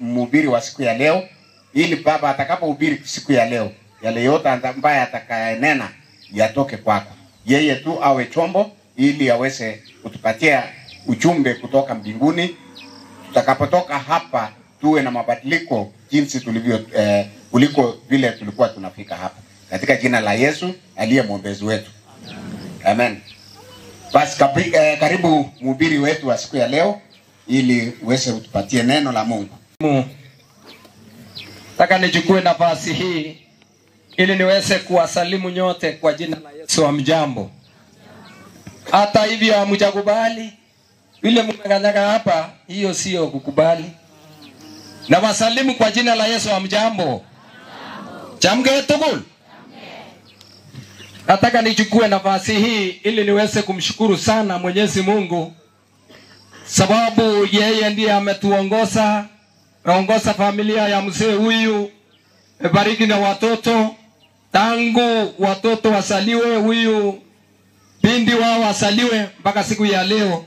mhubiri wa siku ya leo, ili Baba atakapohubiri siku ya leo, yale yote ambaye atakayenena yatoke kwako. Yeye tu awe chombo ili aweze kutupatia ujumbe kutoka mbinguni. Tutakapotoka hapa tuwe na mabadiliko jinsi tulivyo kuliko vile tulikuwa tunafika hapa. Katika jina la Yesu aliye mwombezi wetu. Amen. Basi karibu mhubiri wetu wa siku ya leo ili uweze utupatie neno la Mungu. Nataka nichukue nafasi hii ili niweze kuwasalimu nyote kwa jina la Yesu. Hamjambo. Hata hivyo hamjakubali vile mmekanyaga hapa, hiyo sio kukubali. Na wasalimu kwa jina la Yesu. Hamjambo. Chamge tukul. Nataka nichukue nafasi hii ili niweze kumshukuru sana Mwenyezi Mungu, sababu yeye ndiye ametuongoza, aongoza familia ya mzee huyu, bariki na watoto tangu watoto wasaliwe, huyu bindi wao wasaliwe mpaka siku ya leo.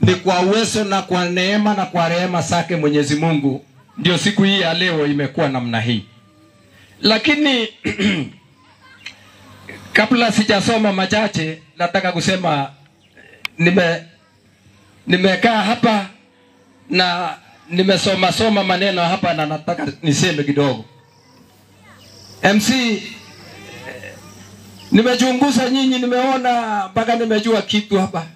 Ni kwa uwezo na kwa neema na kwa rehema zake Mwenyezi Mungu ndio siku hii ya leo imekuwa namna hii. Lakini kabla sijasoma machache, nataka kusema nimekaa hapa na nimesoma maneno hapa, na nataka niseme kidogo. MC, nimechunguza nyinyi, nimeona mpaka nimejua kitu hapa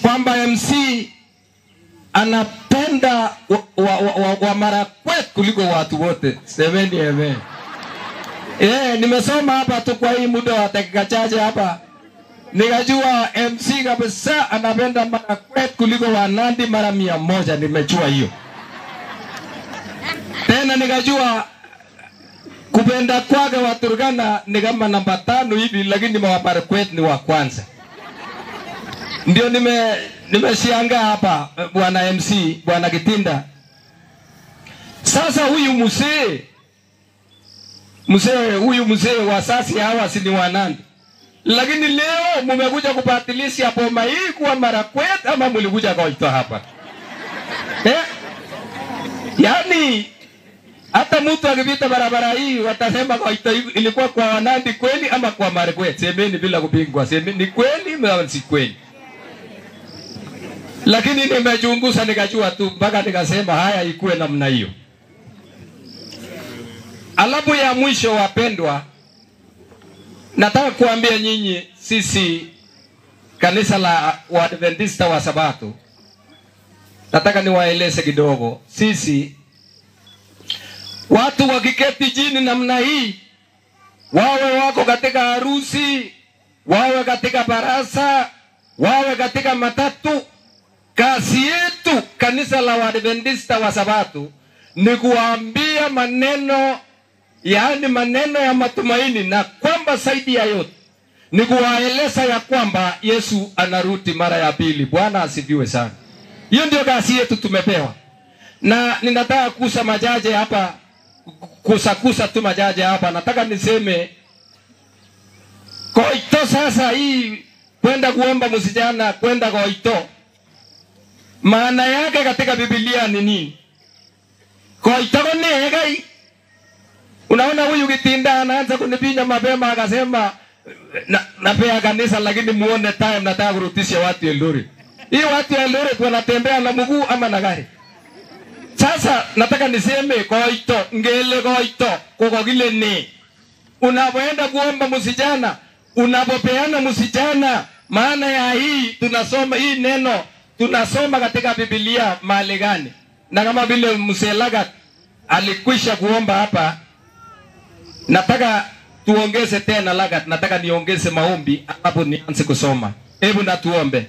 kwamba MC anapenda wa Marakwet kuliko watu wote. Semeni amen. Nimesoma hapa tu kwa hii muda wa dakika chache hapa, nikajua MC kabisa anapenda Marakwet kuliko wa Nandi mara 100. Nimejua hiyo. Tena nikajua kupenda kwake wa Turkana ni kama namba 5 hivi, lakini wa Marakwet ni wa kwanza. Ndio nimeshangaa hapa bwana MC, bwana Kitinda. Sasa huyu mzee wa sasa hawa si ni wanandi. Lakini leo mmekuja kubatilisha boma hii kwa Marakwet ama mlikuja Koito hapa? Yaani hata mtu akipita barabara hii watasema Koito ilikuwa kwa wanandi kweli ama kwa Marakwet? Semeni bila kupingwa. Semeni ni kweli au si kweli? Lakini nimechunguza nikajua tu mpaka nikasema haya ikuwe namna hiyo. Alafu ya mwisho, wapendwa, nataka kuambia nyinyi, sisi kanisa la Waadventista wa Sabato, nataka niwaeleze kidogo. Sisi watu wakiketi chini namna hii, wawe wako katika harusi, wawe katika baraza, wawe katika matatu, kazi yetu kanisa la Waadventista wa Sabato ni kuambia maneno, yaani maneno ya matumaini, na kwamba zaidi ya yote ni kuwaeleza ya kwamba Yesu anarudi mara ya pili. Bwana asifiwe sana. Hiyo ndio kazi yetu tumepewa. Na ninataka kusa majaje hapa, kusa tu majaje hapa. Nataka niseme Koito sasa hii kwenda kuomba msijana kwenda Koito, maana yake katika Biblia ni nini? Koito ni gai. Unaona huyu Kitinda anaanza kunipinya mapema akasema napea kanisa, lakini muone time nataka kurutisha watu Eldoret. Hii watu Eldoret wanatembea na mguu ama na gari? Sasa nataka niseme Koito, ngele Koito, koko kile ni. Unapoenda kuomba msijana, unapopeana msijana, maana ya hii tunasoma hii neno, tunasoma katika Biblia mahali gani? Na kama vile Mzee Lagat alikwisha kuomba hapa, nataka tuongeze tena Lagat, nataka niongeze maombi hapo nianze kusoma. Hebu na tuombe.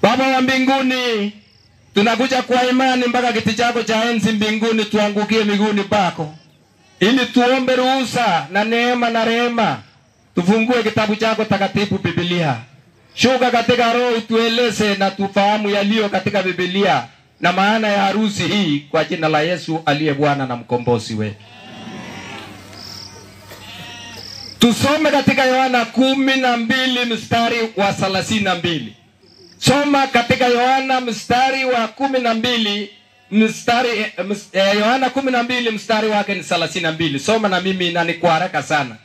Baba wa mbinguni, tunakuja kwa imani mpaka kiti chako cha enzi mbinguni, tuangukie miguuni pako ili tuombe ruhusa na neema na rehema. Tufungue kitabu chako takatifu Biblia. Shuka katika roho tueleze na tufahamu yaliyo katika Biblia, na maana ya harusi hii kwa jina la Yesu aliye Bwana na mkombozi wetu. Tusome katika Yohana 12 mstari wa 32. Soma katika Yohana mstari wa 12 mstari Yohana 12 mstari wake ni 32. Soma na mimi na ni kwa haraka sana.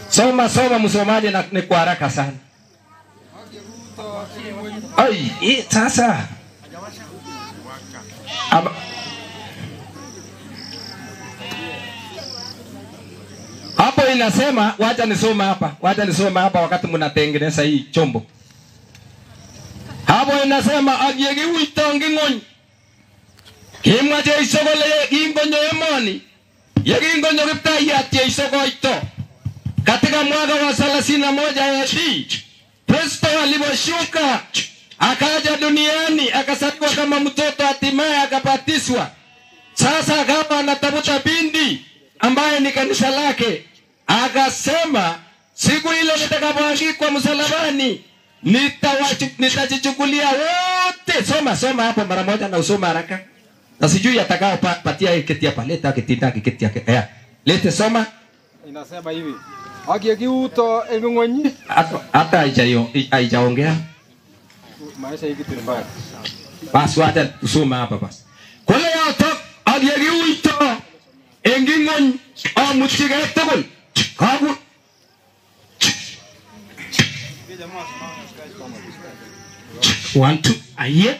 Soma msomaji na ni kwa haraka sana. Ai, sasa. Hapo inasema, wacha nisome hapa wakati mnatengeneza hii chombo. Hapo inasema agiyegi uitongi ngony. Kimwa Jeiso kole kingonyo emoni. Yekingonyo Kiptayat Jeiso koito. Katika mwaka wa 31 AD, Kristo aliposhuka akaja duniani, akazaliwa kama mtoto, hatimaye akabatizwa. Sasa akawa anatafuta binti ambaye ni kanisa lake. Akasema siku ile nitakapoangikwa msalabani nitajichukulia wote. Soma hapo mara moja na usome haraka. Na sijui atakao patia kiti hapa, leta kiti yake. Lete soma. Inasema hivi. Akiuto eng'onyi. Hata haijaongea. Maisha hiki tu mbaya. Basi wacha usome hapa basi. Kole yoto akiuto eng'onyi amuchige tugul. Kagu. Aye.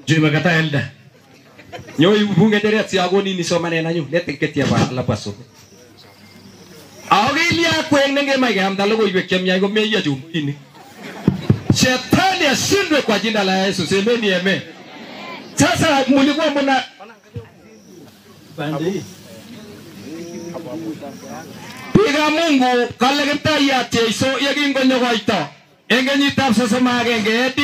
Imekataa Elda. Nyoi bunge tere siago nini soma nena nyu. Lete keti hapa la paso. Agilia kwengenge maigamba logo iwe kemya iko meya jumbini. Shetani ashindwe kwa jina la Yesu. Semeni amen. Sasa mlikuwa mna bandi. Piga Mungu kale Kiptayat Jeiso yekingonyo koito. Engenyitab 31 AD.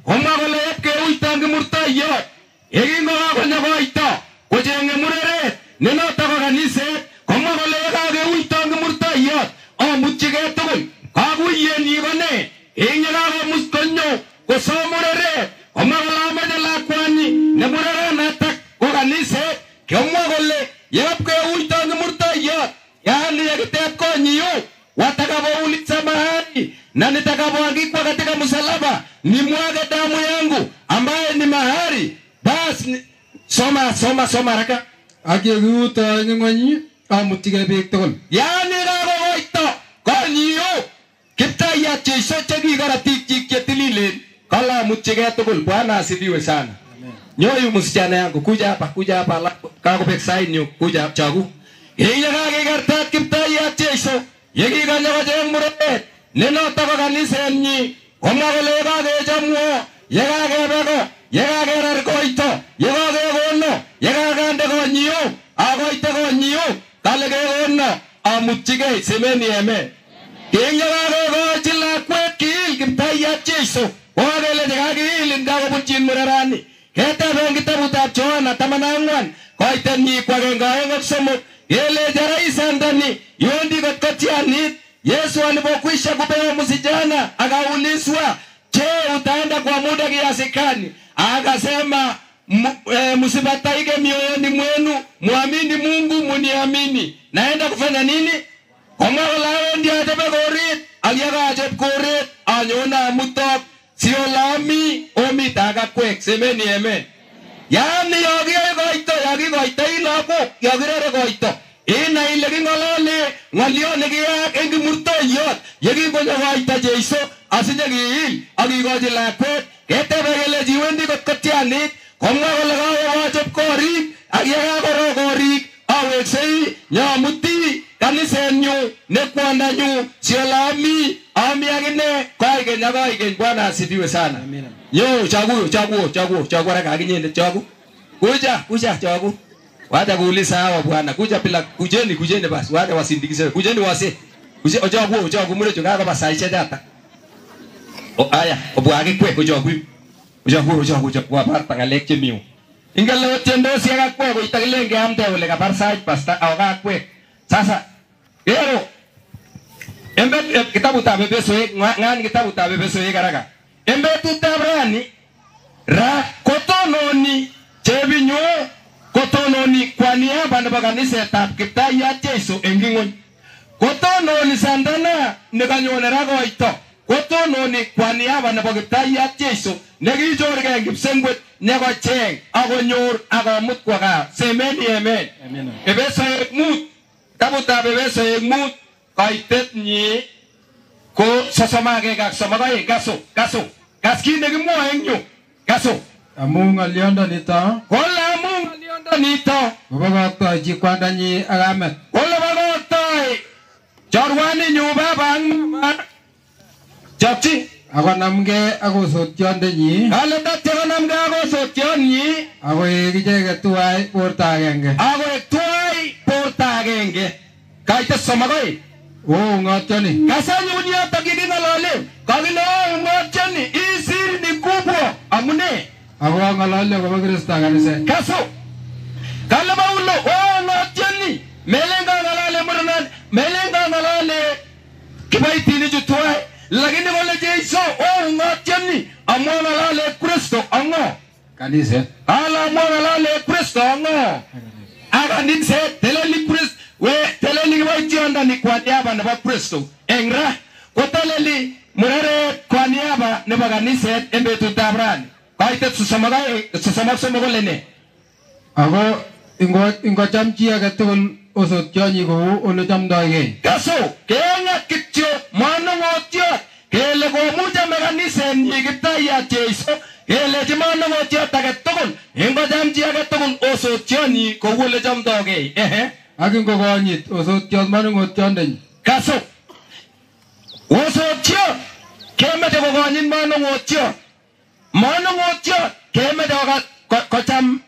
Omwa kole yepkeuitangi murtoiyot. Yekingonyo koito kochenge mureret nenoto ko kaniset. Omwa kole yekakeuitangi murtoiyot amuchige tugul. Kakuyen yikone. Inyekakomus konyo kosom mureret. Omwa kole amache lakwani ne mureranatak ko kaniset. Omwa kole yepkeuitangi murtoiyot. Yaani yakitep konyiyo watakapouliza mahari na nitakapoangikwa katika msalaba nimwage damu yangu ambaye ni mahari. Basi soma haraka. Akiuto ng'onyi amutige biik tugul. Yaani kakoito konyiyo Kiptayat Jeiso chekikaratik chik chetililen kala amutige tugul. Bwana asifiwe sana. Nyoyu msichana yangu kuja hapa kakobek saini nyo kuja chagu. Yekakakikartat Kiptayat Jeiso yekikanyo kocheng mureret nenoto ko kanisenyi. Omwa kole yekakechamwo, yekakebeko, yekakerar koito, yekakekono, yekakande konyiyo, akoite konyiyo, kale kekono amutchigei. Semeni amen. Yekakekochi lakwet kiil Kiptayat Jeiso kokakele chekakiil kakobunchi murerani. Keteben kitabutab Johana 14 koitenyi kwa 1:3 Yeleja raisandani yondi kotianit. Yesu alipokwisha kupewa msijana akaulizwa, "Je, utaenda kwa muda kiasi gani?" Akasema, "Msibataike mioyoni mwenu, muamini Mungu, muniamini." Naenda kufanya nini? Kwa maana ndio atebe korit, aliaga ajep korit, anyona mutok, sio lami, omitaga kwek. Semeni amen. Yaani yakikoito ilako, yakirere koito. Ina ile kingolole, ngolio nekiyak eng kimurtoiyot. Yekingonyo koito Jeiso, asinye kiil, akikochi lakwet. Ketebe kele chiwendi kotianit, komwa kole kakowachep korik, ak yekakoro korik, aweksei, nyamuti, kanisenyu, ne kwandanyu, siolami, ami akine, koikeny. Bwana asifiwe sana. Yo, chagu raka akinyende chagu. Kuja chagu. Wacha kuuliza hawa bwana. Kujeni basi. Wacha wasindikize. Kujeni wase. Chagu mure chungaka basa ichajata. Aya, obwagi kwe kujogu. Kwa parta ngalek chemiu. Ingalo tendosi akakwe kuitakilenge amde ule kapar side pasta awaka kwe. Sasa, yero Embet kitabutab Efesoek ng'ani kitabutab Efesoek haraka. Embetutab rani ra kotononi chebinyo kotononi kwa niaba nebo kanisetab Kiptayat Jeiso eng ng'ony. Kotononi sandana nekanyone ra koito. Kotononi kwa niaba nebo Kiptayat Jeiso nekichorgei kipsengwet nekocheng akonyor akomut kwa gaa. Semeni amen. Efesoek 5 kitabutab Efesoek 5 kaitet nyi ko 32 kaso kas kit nekimwoe eng yu kaso amu ng'olyondonito kobokoktoi chi kwandanyi ak kamet kole bokoktoi chorwaninyu baba ak mama chopchi akonamgei ak osotiondenyi kale tatya konamgei ak osotionyi akoek icheket tuwai borto agenge kaitet 32 ng'otyoni kasanyun yoto kiking'olole kakile ng'otyoni isir ni kubwa amune ako ng'olole akobo Kristo kaniset kaso kale Paulo ng'otyoni melenga ng'olole murnan melenga ng'olole kibaitinichu tuwai lakini kole Jeiso ng'otyoni amwa ng'olole Kristo ang'o kaniset ala amwa ng'olole Kristo ang'o akaniset teleli Kristo we teleli kiboityondoni kwa niaba nebo Kristo eng ra koteleli mureret kwa niaba nebo kaniset eng betutab rani kaitet 33 kole ne ako ingocham chi age tugul osotionyi kou ole chamdoigei kaso keng'at kityo manung'otyot kele komuchame kanisenyi Kiptayat Jeiso kelechi manung'otyot age tugul ingocham chi age tugul osotionyi kou ole chamdoigei ak ingokonyit osotyot manung'otyondenyi kaso osotyot kemeche kokonyit manung'otyot kemeche kocham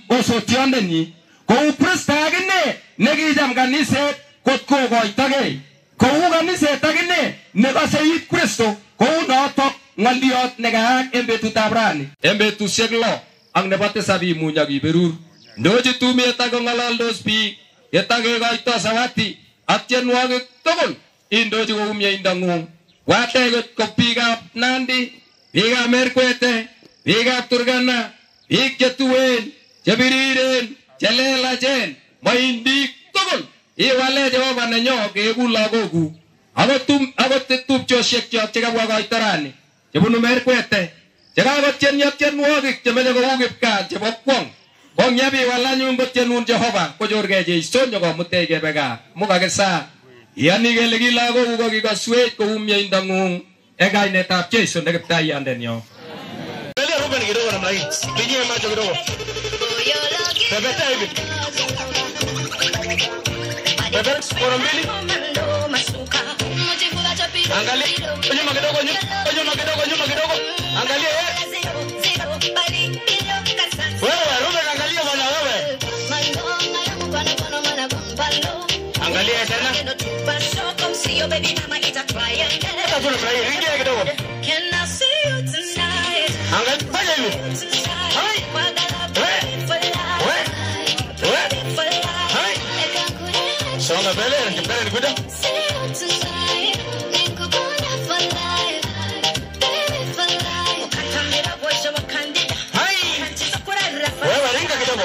osotyondenyi kou Kristo akine nekicham kaniset kot kokoitogei kou kaniset akine nekase it Kristo kou notok ng'oliot nekaak eng betutab rani eng betusiek 6 ak nebo 7 imuny ak iberur ndochi tumiet ak kong'alaldos biik yetakekoito zawadi ak tienwogik tugul indochi kou mieindong'ung watech ko biikab Nandi biikab Merkwete biikab Turkana biik chetuen chebiriren chelelachen moindik tugul iwale Jehova nenyo keeku lagokuk akot tupchosiekchok chekabwa koito rani chebunu Merkwete chekakotyenyo tienwogik chemeche kou kipkaa chebo kwong kong'yabiwal anyun kotienun Jehova kochorgei Jeiso nyokomutech kebe gaa mukakisa iyani kele ki lagokuk kokikoswech kou mieindong'ung eng kainetab Jeiso ne Kiptayandenyo. Kidogo namna hii. Pigie macho kidogo. Pepeta hivi. Pepeta mkono mbili. Angalia nyuma kidogo, nyuma kidogo. Angalia wewe, Ruben angalia bwana wewe. Angalia tena. Hata kuna furahi, ingia kidogo. Angalia fanya hivi. Songa mbele, nikuda. Wewe ringa kidogo.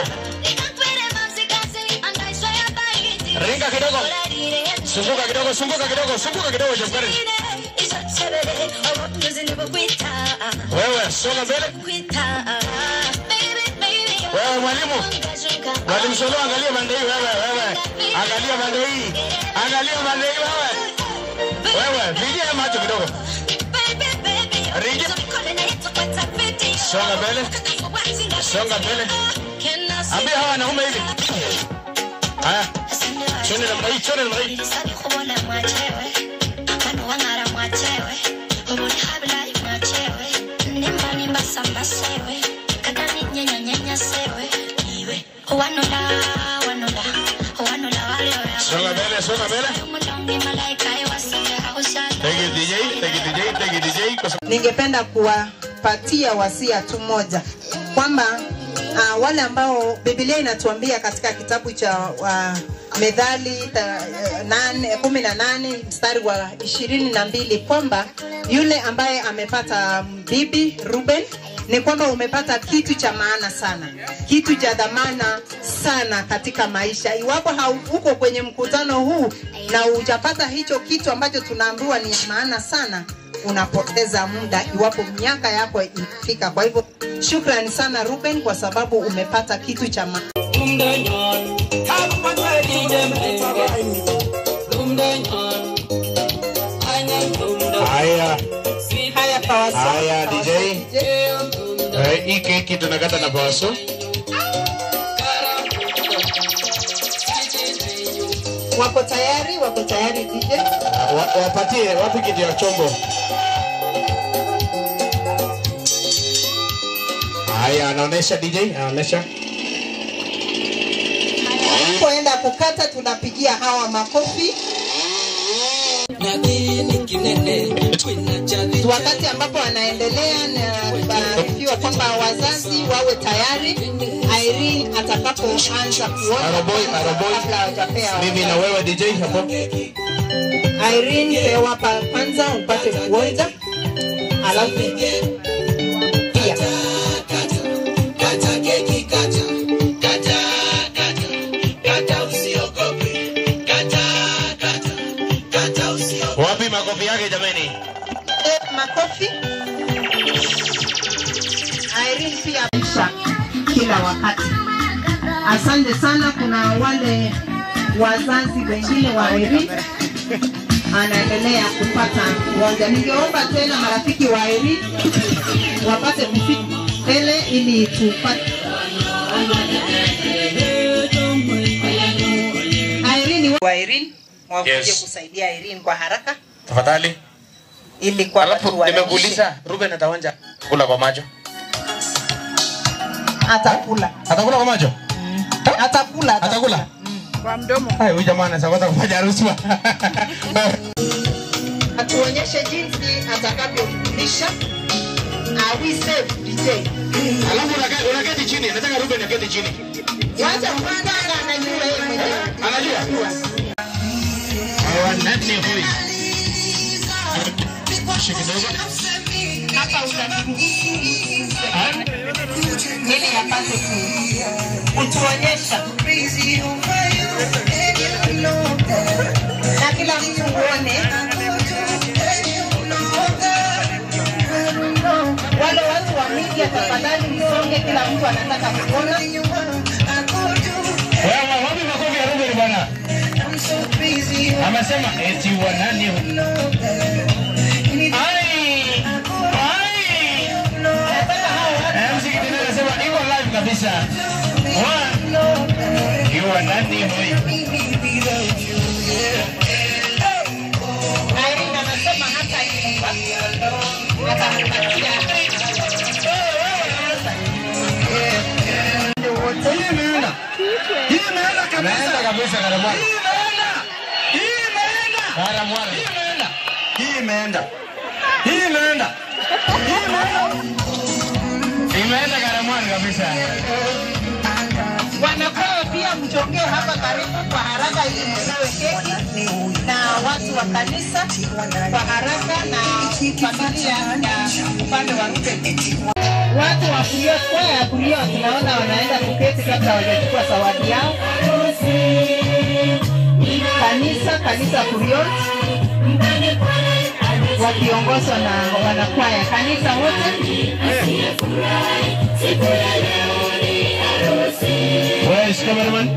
Ringa kidogo. Sunguka kidogo Jafari. Wewe songa mbele. Wewe mwalimu Solo angalia bande hii wewe. Angalia bande hii wewe. Pigia macho kidogo. Ringa. Songa mbele. Ambia hawa wanaume hivi. Haya. Chone namna hii. Songa mbele. Ningependa kuwapatia wasia tu moja kwamba wale ambao Biblia inatuambia katika kitabu cha Methali 18 mstari wa 22 kwamba yule ambaye amepata bibi Ruben ni kwamba umepata kitu cha maana sana, kitu cha dhamana sana katika maisha. Iwapo hauko kwenye mkutano huu na hujapata hicho kitu ambacho tunaambiwa ni maana sana, unapoteza muda iwapo miaka yako ifika. Kwa hivyo shukrani sana Ruben kwa sababu umepata kitu cha maana. Haya DJ. Hii keki tunakata na baso. Wako tayari DJ? Wapatie wapi kiti ya chombo. Haya anaonesha DJ, anaonesha. Poenda kukata tunapigia hawa makofi. Wakati ambapo anaendelea na kuarifiwa kwamba wazazi wawe tayari, Irene atakapoanza kuona. Araboy. Mimi na wewe DJ hapo. Irene pewa kwanza upate kuonja. Alafu pia kata keki kata usiogope kata usiogope. Wapi makofi yake jameni? Makofi. Irene pia kila wakati. Asante sana. Kuna wale wazazi wengine wa Irene anaendelea kupata uwanja. Ningeomba tena marafiki wa Irene wapate kufika mbele ili tupate Irene wakuje kusaidia Irene kwa haraka. Tafadhali. Ili kwa alafu nimekuuliza Ruben ataonja kula kwa macho. Atakula kwa macho? Atakula. Kwa mdomo. Hai, huyu jamaa anaweza kufanya harusi. Atuonyeshe jinsi atakavyofundisha. We save DJ. Alafu unaketi chini. Nataka Ruben aketi chini. Wacha kwanza anajua yeye mwenyewe. Anajua. Nani huyu? Hapa nini yapate kutuonyesha na kila mtu uone. Wale watu wa media tafadhali msonge, kila mtu anataka kuona. Wewe wapi makofi ya Ruben bwana? Amesema eti wanani huyu? Kabisa. You are not the way. Irene anasema hata hivi. Imeenda kabisa Karamwari. Imeenda Karamwari kabisa. Wanakaa pia mjongee hapa karibu kwa haraka ili msawe keki na watu wa kanisa kwa haraka na familia ya upande wa Ruben. Watu wa kulia tunaona wanaenda kuketi kabla hawajachukua zawadi yao. Kanisa Kuriot wakiongozwa na wanakwaya kanisa wote. Where is cameraman?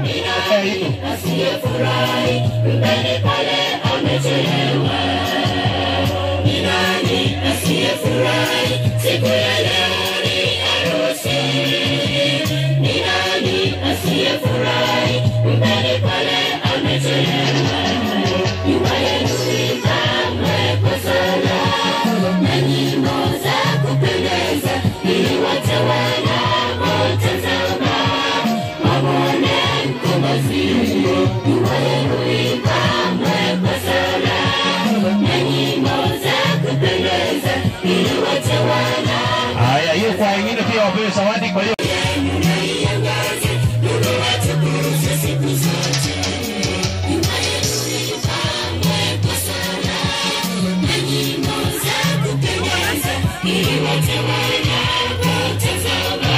Haya, hiyo kwa wengine pia wapewe zawadi kwa hiyo.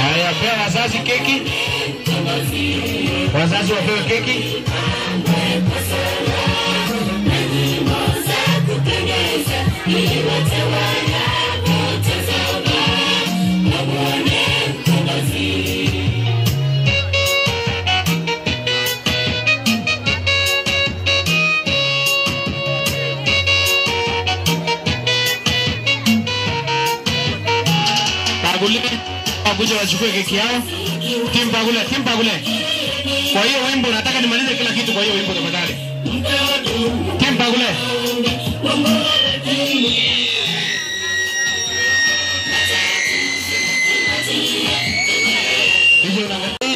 Haya, pea wazazi keki. Wazazi wapewe keki. Wakuja wachukue keki yao. Tim Pagule. Kwa hiyo wimbo nataka nimalize kila kitu kwa hiyo wimbo tafadhali. Tim Pagule.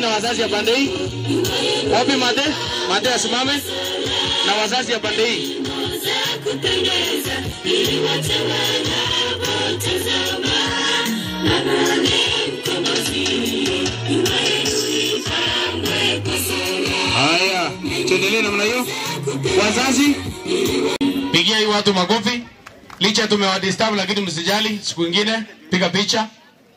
Na wazazi ya pande hii. Wapi Mate? Mate asimame. Na wazazi ya pande hii. Haya, tuendelee namna hiyo. Wazazi, pigia hii watu makofi. Licha tumewadisturb lakini msijali, siku nyingine piga picha.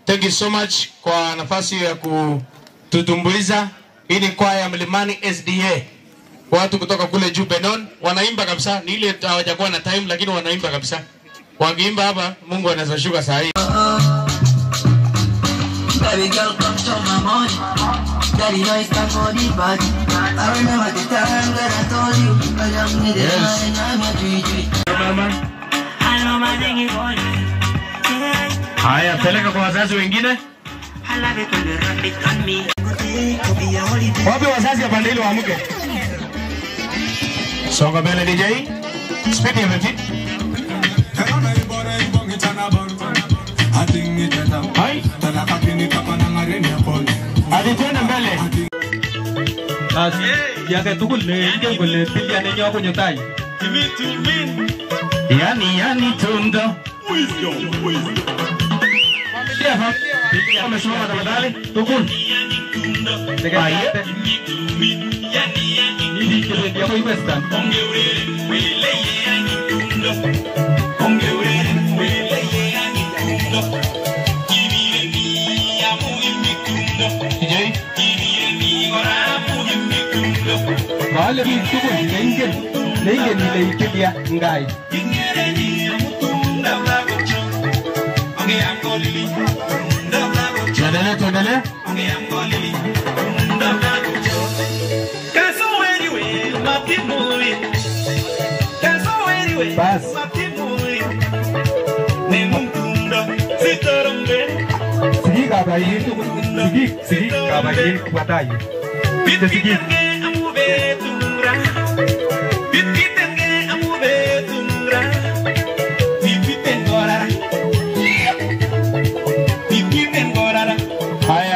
Thank you so much kwa nafasi ya kututumbuiza. Hii ni kwaya ya Mlimani SDA. Watu kutoka kule juu Benon wanaimba kabisa. Ni ile hawajakuwa na time lakini wanaimba kabisa. Wakiimba hapa Mungu anaweza shuka saa hii. Baby girl, come show my money. Daddy know it's time for the party. I remember the time that I told you I just needed money, I'm a treat. I know my thing is for you. Haya, peleka kwa wazazi wengine. I love it when you rap it on me. Wapi wazazi ya pande hilo waamuke? Songa mbele DJ. Speed ya vipi? Hai. Adi tena mbele. Yake tukul le inge kule pilia ne nyoko nyotai. Yani tunda. Familia wamesimama tafadhali. Tukul. Haya. Hivi kile ndio kwa Western. Wale vitu vingi ni ikilia ngai. Tuendelee. Bas. Sigi kabayi tu sigi kabayi kuatai. Sigi.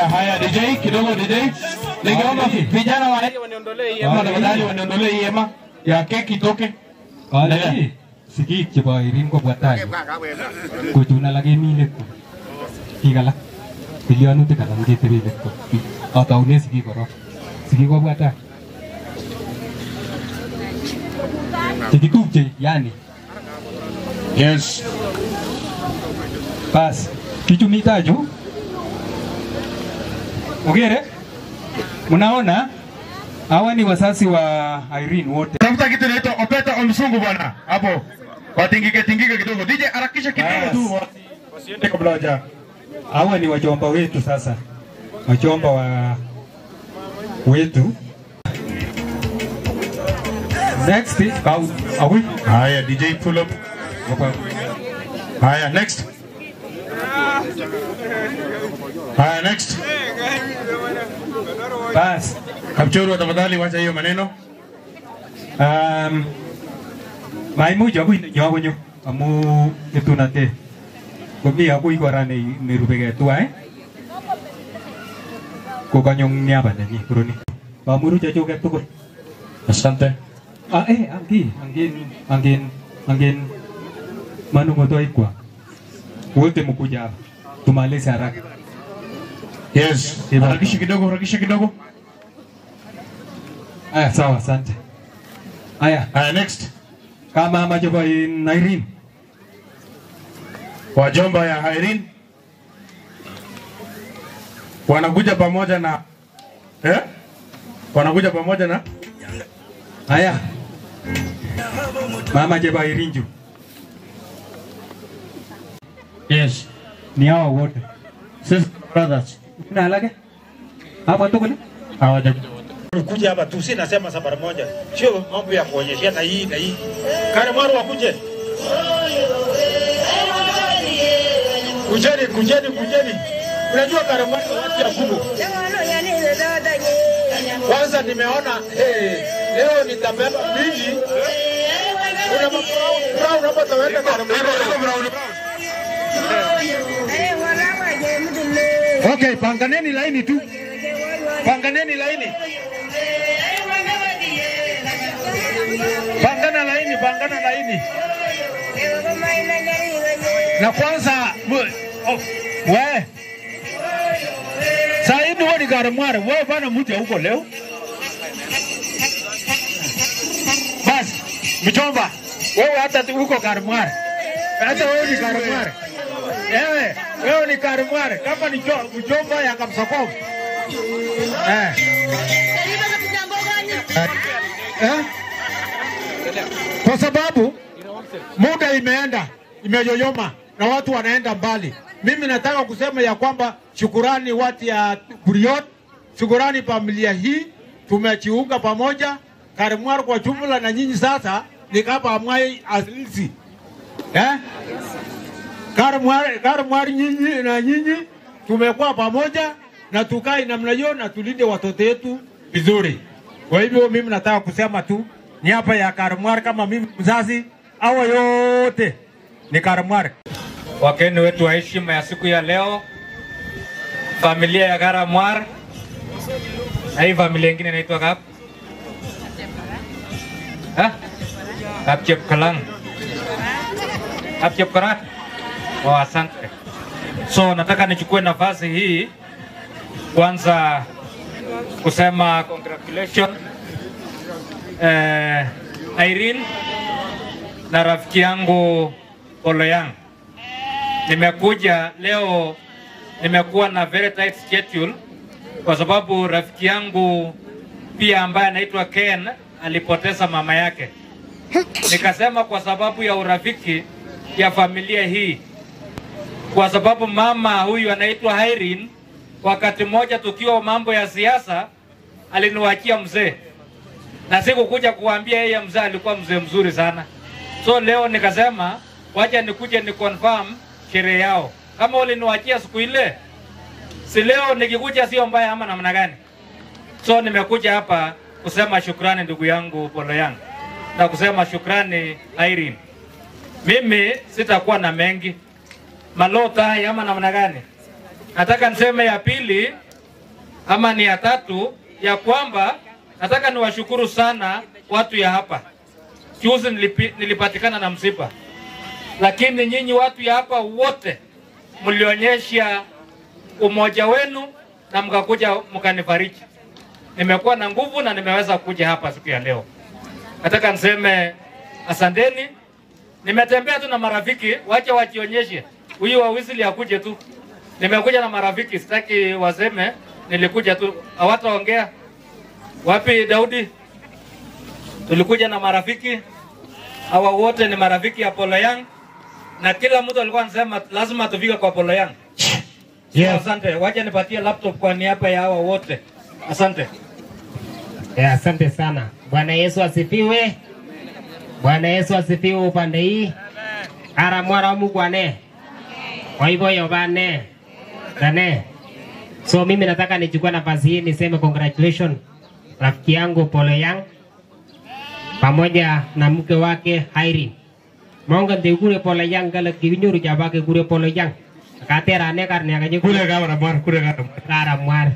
Haya DJ kidogo DJ. Ningeomba vijana wa heri waniondolee hii hema tafadhali, waniondolee hii hema ya keki toke. Wale sigi chebo irin ko buatai. Kuchuna lagi milet ko. Kigala. Bilionutik anan ketebelet ko. Ataune sigi korok. Sigi ko buatai. Sigi tupche yani. Yes. Bas, kichumita juu. Ugere? Mnaona? Hawa ni wazazi wa Irene wote. Tafuta kitu inaitwa opeta omsungu bwana. Hapo. Watingike kidogo. DJ harakisha kidogo tu. Wasiende kabla haja. Hawa ni wajomba wetu sasa. Wajomba wa wetu. Next is out. Awi. Haya DJ pull up. Haya next. Haya next. Bas. Kapchoro tafadhali wacha hiyo maneno. Maimu jabu nyago nyo. Amu itu nate. Kami aku ikorane nirubege tua Ko kanyong niaba na ni kuroni. Pamuru jajo ke tukul. Asante. Angin manu ngoto ikwa. Wote mkuja tumalize haraka. Yes. Harakisha kidogo. Aya, sawa, asante. Aya, next. Kama majoba in Irene. wajomba ya Irene wanakuja pamoja na wanakuja pamoja na haya mama Jeba Irinju. Yes, ni hao wote. Sisters brothers. Kuna halake? Hapo tu kuna? Hawaja kuja hapa tu, si nasema safari moja, sio mambo ya kuonyesha na hii na hii. Karamaru wakuje. Kujeni. Unajua Karamaru watu ya kubwa. Kwanza nimeona leo nitabeba miji. Kuna brown hapa taweka Karamaru. Okay, panganeni laini tu. Panganeni laini. Pangana laini. Na kwanza we Saidi wani Karamaru, wewe bana mtu huko leo. Bas, mchomba, wewe hata huko Karamaru. Hata wewe ni Karamaru. Wewe ni Karamaru, kama ni mchomba ya Kapsokop. Kwa sababu muda imeyoyoma na watu wanaenda mbali. Mimi nataka kusema ya kwamba shukurani watu ya Buriot, shukurani familia hii, tumejiunga pamoja Karamaru kwa jumla, na nyinyi sasa ni kama amwai asilisi. Karamaru nyinyi tumekuwa pamoja na tukai namna hiyo na tulinde watoto wetu vizuri. Kwa hivyo mimi nataka kusema tu ni hapa ya Karamaru, kama mimi mzazi hawa yote ni Karamaru. Wageni wetu wa heshima ya siku ya leo, familia ya Karamaru, na hii familia nyingine inaitwa Kap Chepkalang. Kap Chepkarat. Asante. So nataka nichukue nafasi hii kwanza kusema congratulations Irene na rafiki yangu Oloyang. Nimekuja leo, nimekuwa na very tight schedule kwa sababu rafiki yangu pia ambaye anaitwa Ken alipoteza mama yake. Nikasema kwa sababu ya urafiki ya familia hii, kwa sababu mama huyu anaitwa Irene, wakati mmoja tukiwa mambo ya siasa aliniwachia mzee, na sikukuja kuambia yeye mzee alikuwa mzee mzuri sana. So leo nikasema wacha nikuje ni confirm sherehe yao. Kama waliniwachia siku ile, si leo nikikuja sio mbaya ama namna gani? So nimekuja hapa kusema shukrani ndugu yangu Oloyang na kusema shukrani Irene. Mimi sitakuwa na mengi malota ama namna gani. Nataka niseme ya pili ama ni ya tatu, ya kwamba nataka niwashukuru sana watu ya hapa. Juzi nilipatikana na msiba, lakini nyinyi watu ya hapa wote mlionyesha umoja wenu na mkakuja mkanifariji. Nimekuwa na nguvu na nimeweza kuja hapa siku ya leo. Nataka niseme asanteni. Nimetembea tu na marafiki, wacha wajionyeshe. Huyu wa Wesley akuje tu. Nimekuja na marafiki, sitaki waseme nilikuja tu. Hawataongea. Wapi Daudi? Tulikuja na marafiki. Hawa wote ni marafiki ya Oloyang, na kila mtu alikuwa anasema lazima tufike kwa Oloyang. Yes. Asante. Wacha nipatie laptop kwa niaba ya hawa wote. Asante. Asante sana. Bwana Yesu asifiwe. Bwana Yesu asifiwe upande hii. Aramwara Mungu ane. Kwa hivyo yobane. Dane. So mimi nataka nichukue nafasi hii niseme congratulations rafiki yangu Oloyang pamoja na mke wake Irene. Monga ndegure Oloyang kala kinyuru jabake gure Oloyang. Katera ne karne akaje kule Karamaru.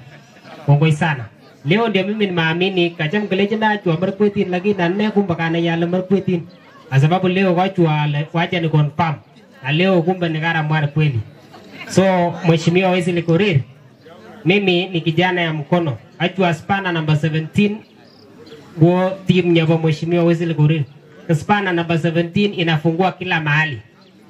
Kongoi sana. Leo ndio mimi nimeamini kacham kaleje na chua markwetin lagi nanne kumbe kana yale markwetin. Kwa sababu leo kwa chua wacha ni confirm. Na leo kumbe ni Karamaru kweli. So Mheshimiwa Wesley Korir, mimi ni kijana ya mkono. Achua spana number 17 go team ya Mheshimiwa Wesley Korir. Spana number 17 inafungua kila mahali.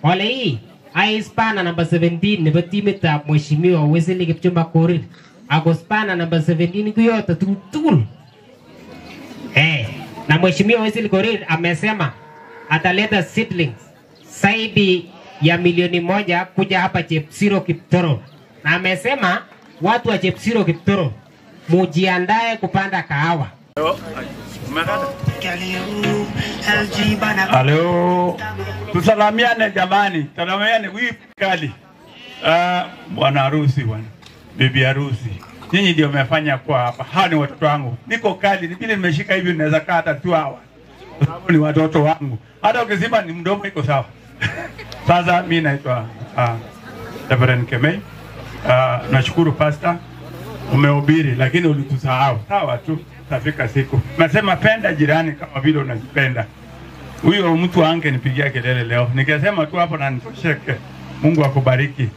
Wale hii ai spana number 17 nebo timit ab Mheshimiwa Wesley Kipchumba Korir. Ako spana number 17 kuyote tugul. Na Mheshimiwa Wesley Korir amesema ataleta seedlings zaidi ya milioni 1 kuja hapa Chepsiro Kiptoro. Na amesema watu wa Chepsiro Kiptoro mujiandae kupanda kahawa. Halo, tusalamiane jamani, salamiane wiki kali. Bwana harusi bwana, bibi harusi, nyinyi ndio mmefanya kwa hapa. Hawa ni watoto wangu, niko kali, ni vile nimeshika hivi naweza kaa hata 2 hours. Sababu ni watoto wangu, hata ukisema ni mdomo iko sawa. Sasa mimi naitwa Reverend Kemei. Nashukuru pastor, umehubiri lakini ulitusahau. Sawa tu, tafika siku. Nasema penda jirani kama vile unajipenda. Huyo mtu angenipigia kelele leo. Nikasema tu hapo na nitosheke. Mungu akubariki.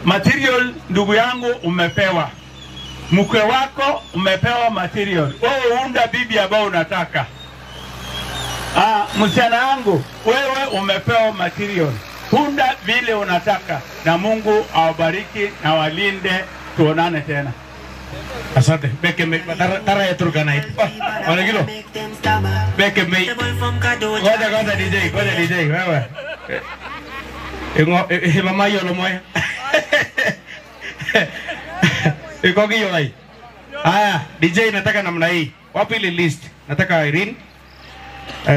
Material ndugu yangu umepewa. Mke wako umepewa material. Wewe unda bibi ambao unataka. Msichana wangu wewe umepewa material. Unda vile unataka na Mungu awabariki na walinde, tuonane tena. Asante. Beke me tara ya turkana hii. Wala kilo. Beke me. Ngoja DJ wewe. Mama yolo moya. Iko hiyo hai. Haya, DJ nataka namna hii. Wapi ile list? Nataka Irene.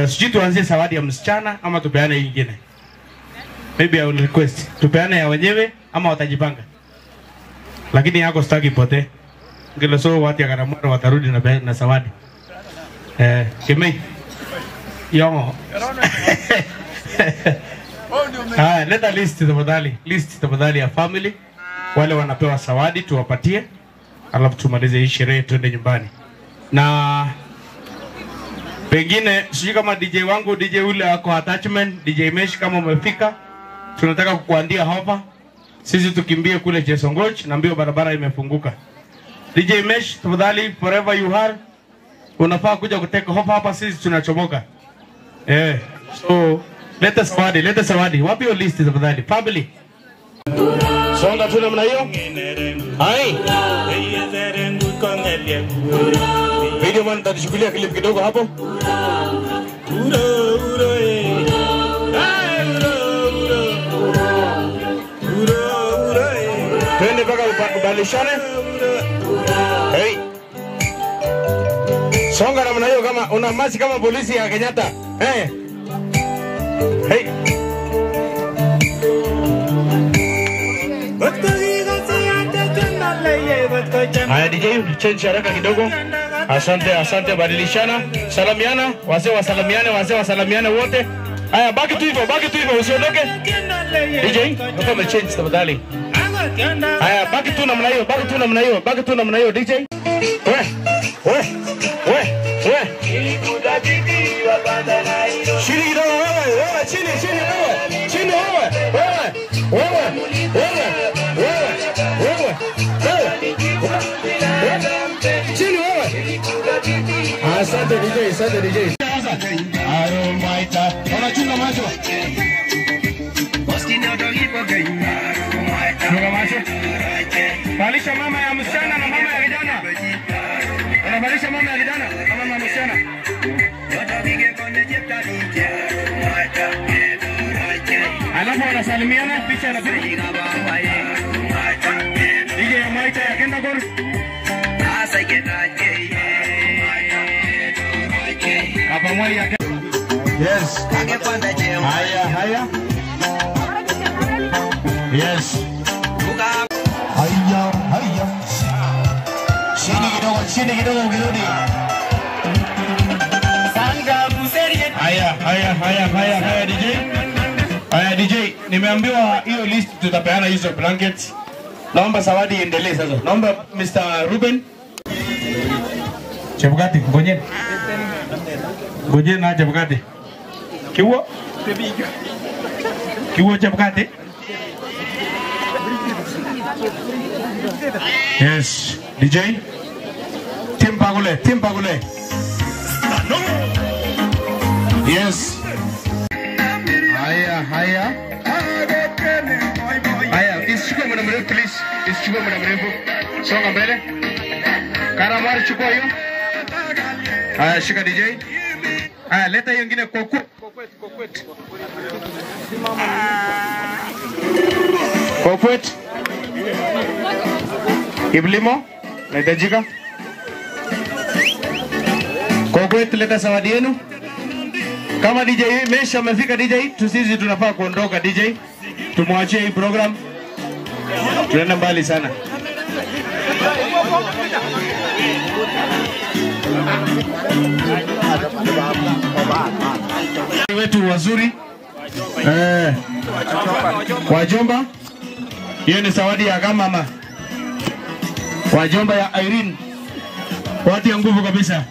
Sijui tuanzie zawadi ya msichana ama tupeane nyingine. Maybe I will request tupeane ya wenyewe ama watajipanga. Lakini yako sitaki pote. Ngelo so watu ya Karamoro watarudi na zawadi. Kemei. Yongo. Leta list tafadhali. List tafadhali ya family. Wale wanapewa zawadi tuwapatie. Alafu tumalize hii sherehe tuende nyumbani. Na pengine sijui kama DJ wangu DJ ule ako attachment, DJ Mesh kama umefika, tunataka kukuandia hapa. Sisi tukimbie kule Chesongoch na mbio barabara imefunguka. DJ Mesh tafadhali, forever you are, unafaa kuja kuteka hapa sisi tunachomoka. So leta zawadi. Wapi hiyo list tafadhali? Family. Songa tu namna hiyo. Hai. Video man tatushukulia clip kidogo hapo. Twende mpaka kubadilishane. Hey. Songa namna hiyo kama una masi kama polisi ya Kenyatta. Hey. Haya DJ, change haraka kidogo. Asante, badilishana. Salamiana, wazee wasalamiane wote. Haya, baki tu hivyo, usiondoke. DJ, kama change tafadhali. Haya, baki tu namna hiyo, DJ. We. Chini kidogo wewe, chini chini wewe. Asante DJ. Aromaita. Unachunga macho. Chunga macho. Balisha mama ya msichana na mama ya kijana. Unabalisha mama ya kijana na mama ya msichana. Alafu wanasalimiana, picha na picha. DJ ya Maita ya Kendagor. Hapa mwali ya Yes. Haya. Yes. Haya. Chini kidogo ukirudi. Haya DJ. Haya DJ, nimeambiwa hiyo list tutapeana hizo blankets. Naomba zawadi iendelee sasa. Naomba Mr. Ruben. Chebukati, ngojeni. Na Chebukati. Kiwo Chebukati. Yes, DJ. Timpagule. Yes. Haya. Tafadhali please, isichukue muda mrefu. Songa mbele. Karamari chukua hiyo. Haya, shika DJ. Haya, leta hiyo nyingine kokwet. Kokwet. Iblimo, nahitajika. Kokwet, leta zawadi yenu. Kama DJ Mesha amefika DJ, sisi tunafaa kuondoka DJ. Tumwachie hii program. Tunaenda mbali sana. Wetu wazuri. Wajomba. Hiyo ni zawadi ya mama. Wajomba ya Irene. Watu ya nguvu kabisa.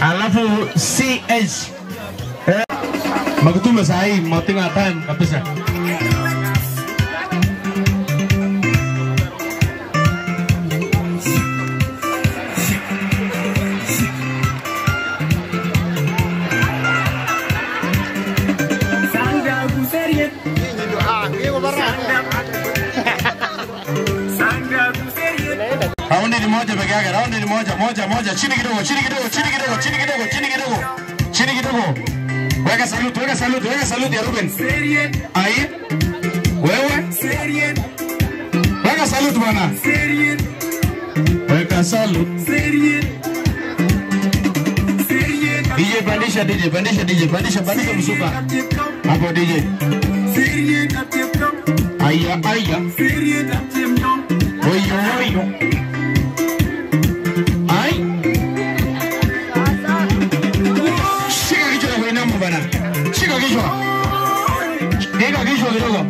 Alafu CS. Magtume sahi, matinga time kabisa. Raundi ni moja peke yake, raundi ni moja. Chini kidogo. Weka salute ya Ruben. Ai. Wewe. Weka salute bwana. Weka salute. DJ pandisha msuka. Hapo DJ. Aya. Oyo. Ai. Shika kichwa kwa inamu bana. Shika kichwa. Dega kichwa kidogo.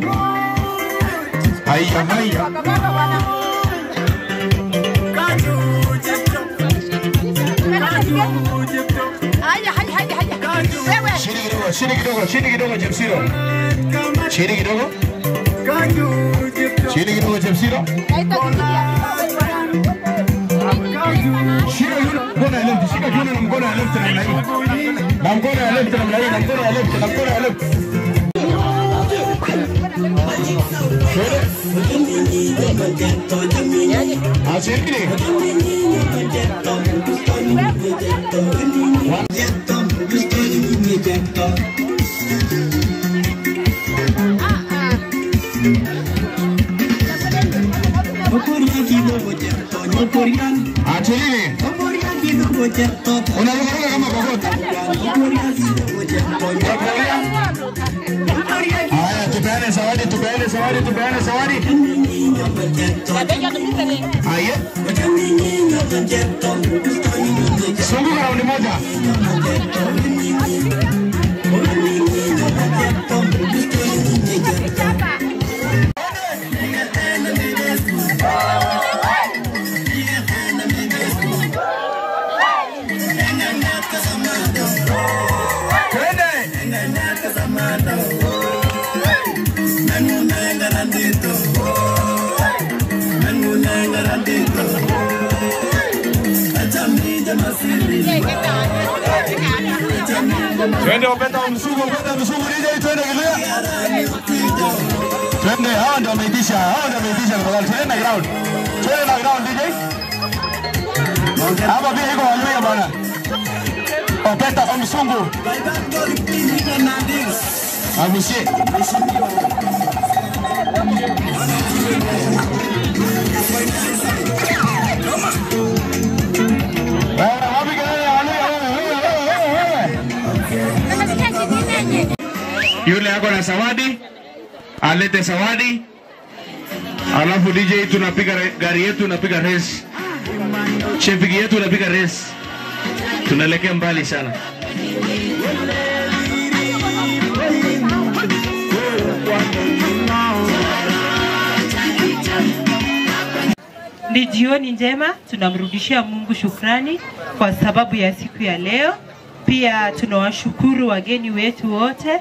Aya. Chini kidogo Jemsiro. Chini kidogo Jemsiro. Shika kiuno na mkono ya left namna hii. Na mkono ya left. Asante. Achilini. Unaruka kama kokota. Haya, tupeane zawadi. Haya. Sunguka raundi moja. Twende opeta msugu DJ, twende kilia. Twende, hao ndio wameitisha tafadhali. Twende na ground DJ. Hapa pia iko waluya bwana. Opeta msungu. Abushie. Yule yako na zawadi, alete zawadi. Alafu DJ tunapiga gari yetu, tunapiga race. Chefiki yetu tunapiga race. Tunaelekea mbali sana. Ni jioni njema, tunamrudishia Mungu shukrani kwa sababu ya siku ya leo. Pia tunawashukuru wageni wetu wote,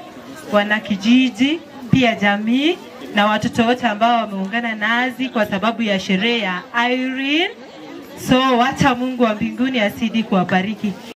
wanakijiji, pia jamii na watoto wote ambao wameungana nazi kwa sababu ya sherehe ya Irene. So wacha Mungu wa mbinguni asidi kuwabariki.